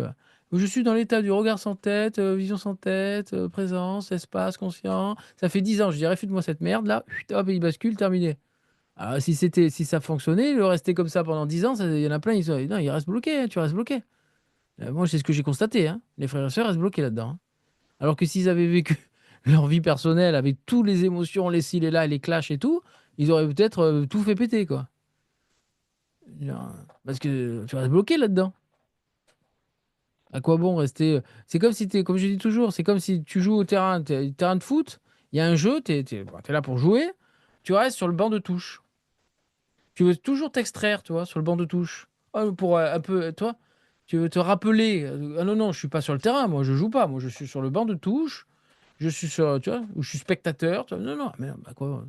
Je suis dans l'état du regard sans tête, vision sans tête, présence, espace, conscient. Ça fait 10 ans. Je dirais, réfute-moi cette merde, là. Chut, hop, il bascule, terminé. Alors, si ça fonctionnait, le rester comme ça pendant 10 ans, il y en a plein, non, ils restent bloqués, hein, tu restes bloqué. Moi, c'est ce que j'ai constaté, hein. Les frères et sœurs restent bloqués là-dedans, hein. Alors que s'ils avaient vécu leur vie personnelle avec toutes les émotions, les ci, les là, les clashs et tout, ils auraient peut-être tout fait péter, quoi. Genre, parce que tu restes bloqué là-dedans. À quoi bon rester. C'est comme si t'es, comme je dis toujours, c'est comme si tu joues au terrain, terrain de foot, il y a un jeu, t'es là pour jouer, tu restes sur le banc de touche. Tu veux toujours t'extraire, tu vois, sur le banc de touche. Ah, pour un peu, toi, tu veux te rappeler. Ah non, non, je suis pas sur le terrain, moi, je joue pas. Moi, je suis sur le banc de touche. Je suis sur, tu vois, ou je suis spectateur. Tu vois. Non, non, mais non, bah quoi.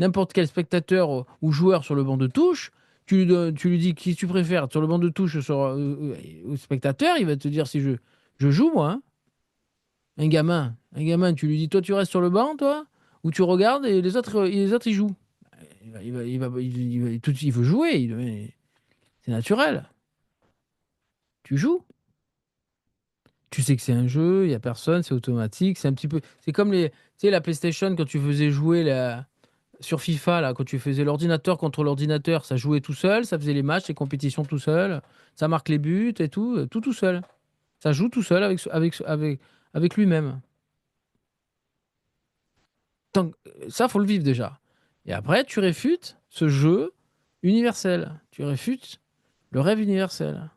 N'importe quel spectateur ou joueur sur le banc de touche, tu lui dis qui tu préfères sur le banc de touche au spectateur, il va te dire si je joue, moi, hein. Un gamin, tu lui dis, toi, tu restes sur le banc, toi, ou tu regardes et les autres ils jouent. Il veut jouer. C'est naturel. Tu joues. Tu sais que c'est un jeu, il y a personne, c'est automatique. C'est un petit peu. C'est comme tu sais, la PlayStation quand tu faisais jouer sur FIFA, là, quand tu faisais l'ordinateur contre l'ordinateur, ça jouait tout seul, ça faisait les matchs, les compétitions tout seul, ça marque les buts et tout, tout seul. Ça joue tout seul avec lui-même. Ça, faut le vivre déjà. Et après, tu réfutes ce jeu universel. Tu réfutes le rêve universel.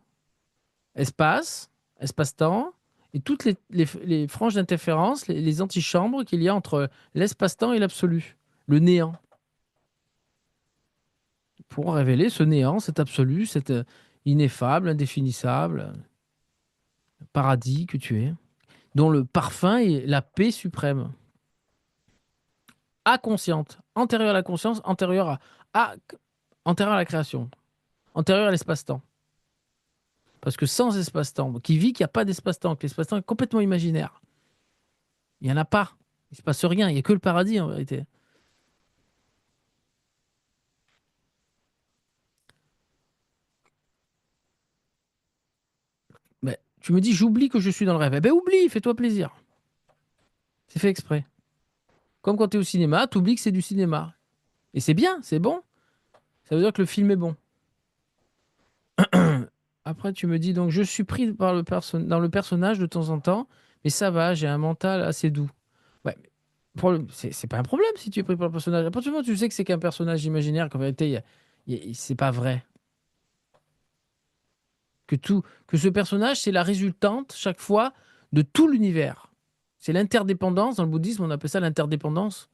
Espace, espace-temps, et toutes les franges d'interférence, les antichambres qu'il y a entre l'espace-temps et l'absolu, le néant, pour révéler ce néant, cet absolu, cet ineffable, indéfinissable paradis que tu es, dont le parfum est la paix suprême, inconsciente, antérieure à la conscience, à- antérieure à la création, antérieure à l'espace-temps. Parce que sans espace-temps, qui vit qu'il n'y a pas d'espace-temps, que l'espace-temps est complètement imaginaire. Il n'y en a pas. Il ne se passe rien. Il n'y a que le paradis en vérité. Mais tu me dis, j'oublie que je suis dans le rêve. Eh ben oublie, fais-toi plaisir. C'est fait exprès. Comme quand tu es au cinéma, tu oublies que c'est du cinéma. Et c'est bien, c'est bon. Ça veut dire que le film est bon. Après, tu me dis, donc je suis pris dans le personnage de temps en temps, mais ça va, j'ai un mental assez doux. Ouais, mais c'est pas un problème si tu es pris par le personnage. À partir du moment où tu sais que c'est qu'un personnage imaginaire, qu'en vérité, c'est pas vrai. Que ce personnage, c'est la résultante, chaque fois, de tout l'univers. C'est l'interdépendance. Dans le bouddhisme, on appelle ça l'interdépendance.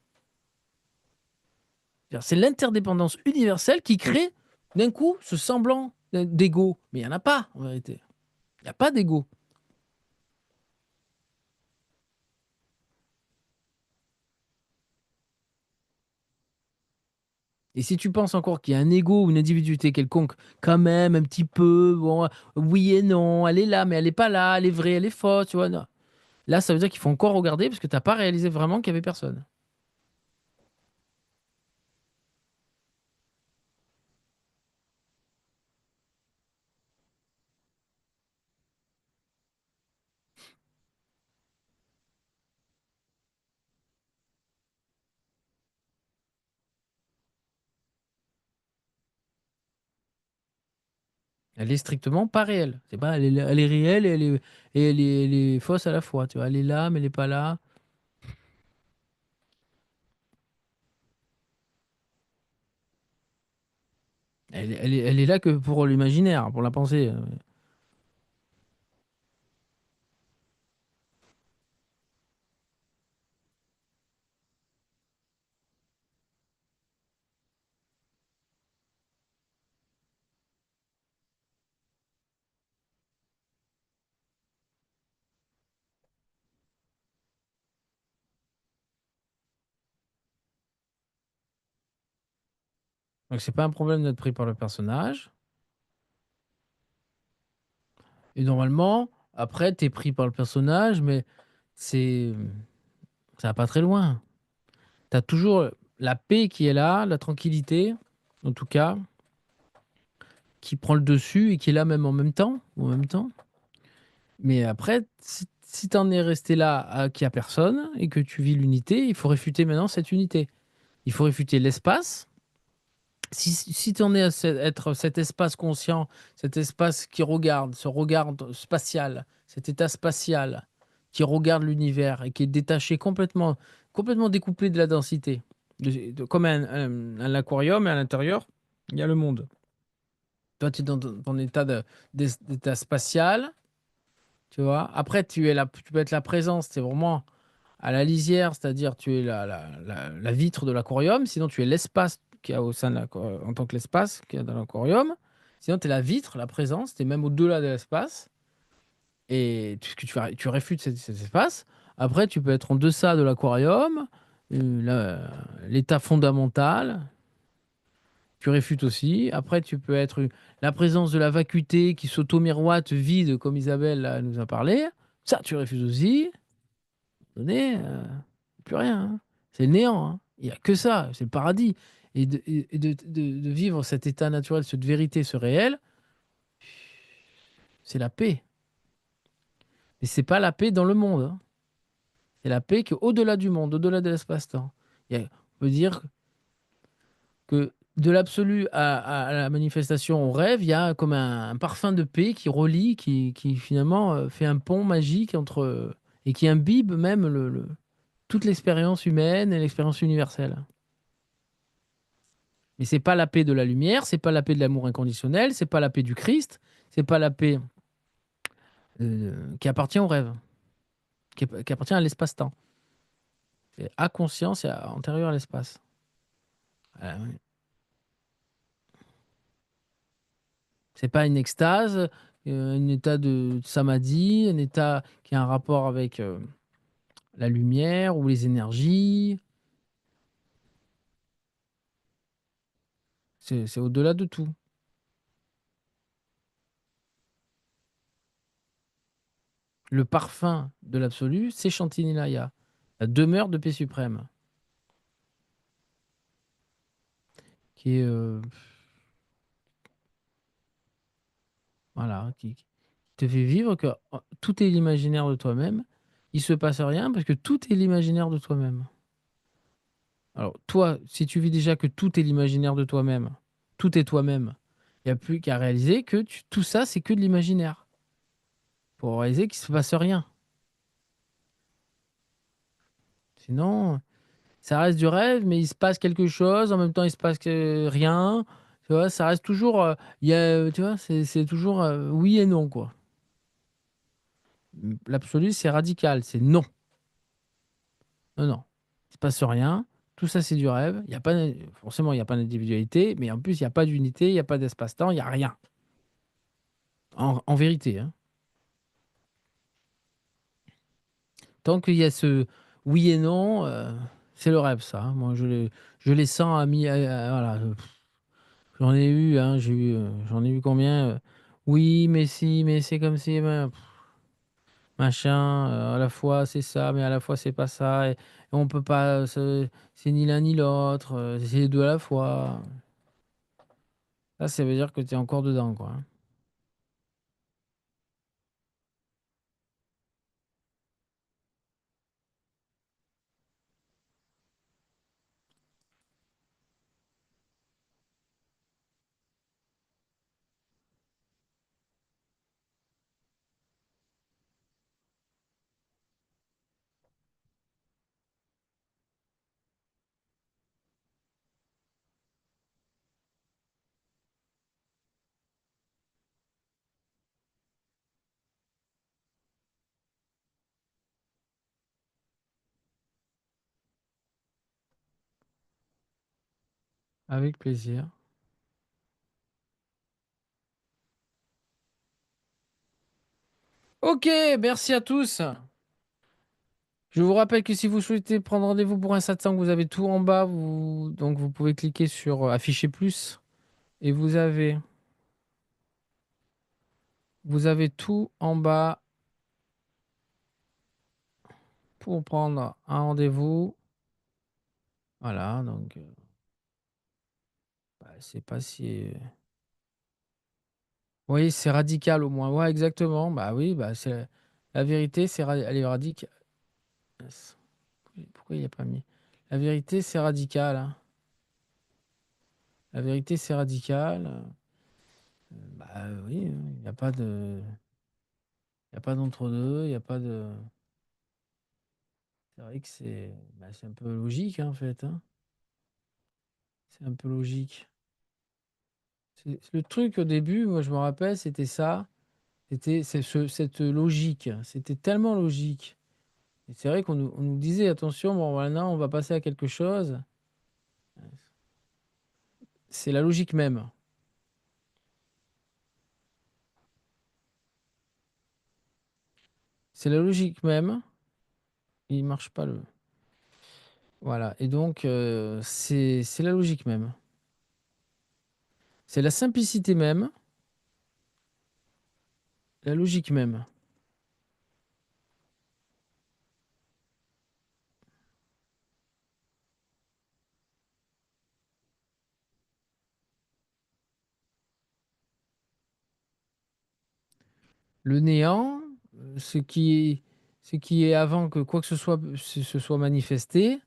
C'est l'interdépendance universelle qui crée, d'un coup, ce semblant d'ego. Mais il n'y en a pas, en vérité. Il n'y a pas d'ego. Et si tu penses encore qu'il y a un ego ou une individualité quelconque, quand même, un petit peu, bon, oui et non, elle est là, mais elle n'est pas là, elle est vraie, elle est fausse, tu vois. Non. Là, ça veut dire qu'il faut encore regarder parce que tu n'as pas réalisé vraiment qu'il n'y avait personne. Elle est strictement pas réelle. C'est pas, elle est réelle et elle est fausse à la fois. Tu vois, elle est là, mais elle n'est pas là. Elle est là que pour l'imaginaire, pour la pensée. Donc c'est pas un problème d'être pris par le personnage. Et normalement, après, t'es pris par le personnage, mais c'est ça va pas très loin. T'as toujours la paix qui est là, la tranquillité, en tout cas, qui prend le dessus et qui est là même en même temps, ou en même temps. Mais après, si t'en es resté là qu'il y a personne et que tu vis l'unité, il faut réfuter maintenant cette unité. Il faut réfuter l'espace. Si tu en es être cet espace conscient, cet espace qui regarde, ce regard spatial, cet état spatial qui regarde l'univers et qui est détaché complètement, complètement découplé de la densité, comme un aquarium et à l'intérieur, il y a le monde. Toi, tu es dans ton état d'état spatial, tu vois. Après, tu peux être la présence, c'est vraiment à la lisière, c'est-à-dire tu es la vitre de l'aquarium, sinon tu es l'espace qu'il y a au sein de en tant que l'espace qu'il y a dans l'aquarium. Sinon, tu es la vitre, la présence, tu es même au-delà de l'espace. Et tu réfutes cet espace. Après, tu peux être en deçà de l'aquarium, l'état fondamental, tu réfutes aussi. Après, tu peux être la présence de la vacuité qui s'auto-miroite vide, comme Isabelle là, nous a parlé. Ça, tu refuses aussi. Donné, plus rien, hein. C'est le néant, hein. Il n'y a que ça, c'est le paradis. Et de vivre cet état naturel, cette vérité, ce réel, c'est la paix. Mais c'est pas la paix dans le monde, hein. C'est la paix qui est au-delà du monde, au-delà de l'espace-temps. On peut dire que de l'absolu à la manifestation au rêve, il y a comme un parfum de paix qui relie, qui finalement fait un pont magique entre et qui imbibe même toute l'expérience humaine et l'expérience universelle. Mais c'est pas la paix de la lumière, c'est pas la paix de l'amour inconditionnel, c'est pas la paix du Christ, c'est pas la paix qui appartient au rêve, qui appartient à l'espace-temps. C'est à conscience et antérieur à l'espace. Oui. C'est pas une extase, un état de samadhi, un état qui a un rapport avec la lumière ou les énergies. C'est au-delà de tout. Le parfum de l'absolu, c'est Chantilly-Laya, la demeure de paix suprême, qui est voilà, qui te fait vivre que tout est l'imaginaire de toi-même. Il se passe rien parce que tout est l'imaginaire de toi-même. Alors, toi, si tu vis déjà que tout est l'imaginaire de toi-même, tout est toi-même, il n'y a plus qu'à réaliser que tout ça, c'est que de l'imaginaire. Pour réaliser qu'il ne se passe rien. Sinon, ça reste du rêve, mais il se passe quelque chose, en même temps, il se passe rien. Tu vois, ça reste toujours, il y a, tu vois, c'est toujours oui et non, quoi. L'absolu, c'est radical, c'est non. Non, non. Il se passe rien. Tout ça, c'est du rêve. Il y a pas, forcément, il n'y a pas d'individualité, mais en plus, il n'y a pas d'unité, il n'y a pas d'espace-temps, il n'y a rien. En vérité, hein. Tant qu'il y a ce oui et non, c'est le rêve, ça, hein. Moi, je les sens à mi, voilà. J'en ai eu, hein, j'en ai eu combien oui, mais si, mais c'est comme si, machin, à la fois c'est ça, mais à la fois c'est pas ça, et on peut pas, c'est ni l'un ni l'autre, c'est les deux à la fois. Ça veut dire que tu es encore dedans, quoi, hein. Avec plaisir. Ok, merci à tous. Je vous rappelle que si vous souhaitez prendre rendez-vous pour un satsang, vous avez tout en bas. Donc vous pouvez cliquer sur afficher plus et vous avez tout en bas pour prendre un rendez-vous. Voilà, donc bah, c'est pas si. Oui, c'est radical au moins. Ouais, exactement. Bah oui, bah c'est la vérité, elle est radicale. Pourquoi il n'y a pas mis? La vérité, c'est radical, hein. La vérité, c'est radical. Bah oui, il n'y a pas de. Il y a pas d'entre-deux, il n'y a pas de. C'est vrai que c'est un peu logique, hein, en fait, hein. C'est un peu logique. Le truc au début, moi je me rappelle, c'était ça. Cette logique. C'était tellement logique. Et c'est vrai on nous disait, attention, bon, maintenant on va passer à quelque chose. C'est la logique même. C'est la logique même. Il marche pas le. Voilà. Et donc, c'est la logique même. C'est la simplicité même, la logique même. Le néant, ce qui est avant que quoi que ce soit se soit manifesté,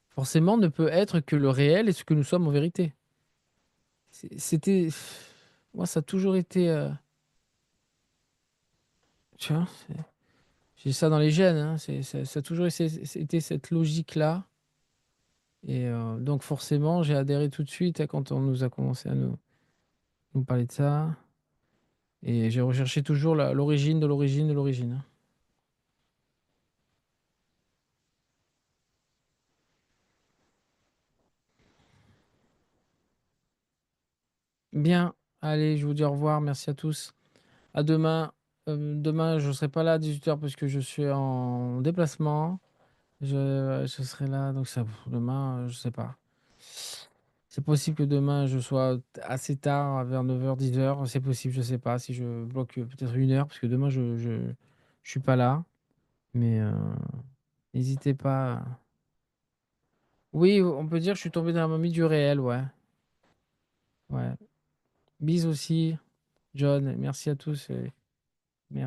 forcément ne peut être que le réel et ce que nous sommes en vérité. C'était. Moi, ça a toujours été. Tu vois, j'ai ça dans les gènes, hein, ça a toujours été cette logique-là. Et donc, forcément, j'ai adhéré tout de suite hein, quand on nous a commencé à nous parler de ça. Et j'ai recherché toujours l'origine de l'origine de l'origine, hein. Bien, allez, je vous dis au revoir. Merci à tous. À demain. Demain, je ne serai pas là à 18 h parce que je suis en déplacement. Je serai là, donc ça, demain, je sais pas. C'est possible que demain, je sois assez tard, vers 9 h 10 h. C'est possible, je sais pas si je bloque peut-être 1 heure, parce que demain, je suis pas là. Mais n'hésitez pas. Oui, on peut dire que je suis tombé dans la momie du réel, ouais. Ouais. Bis aussi, John. Merci à tous. Merci.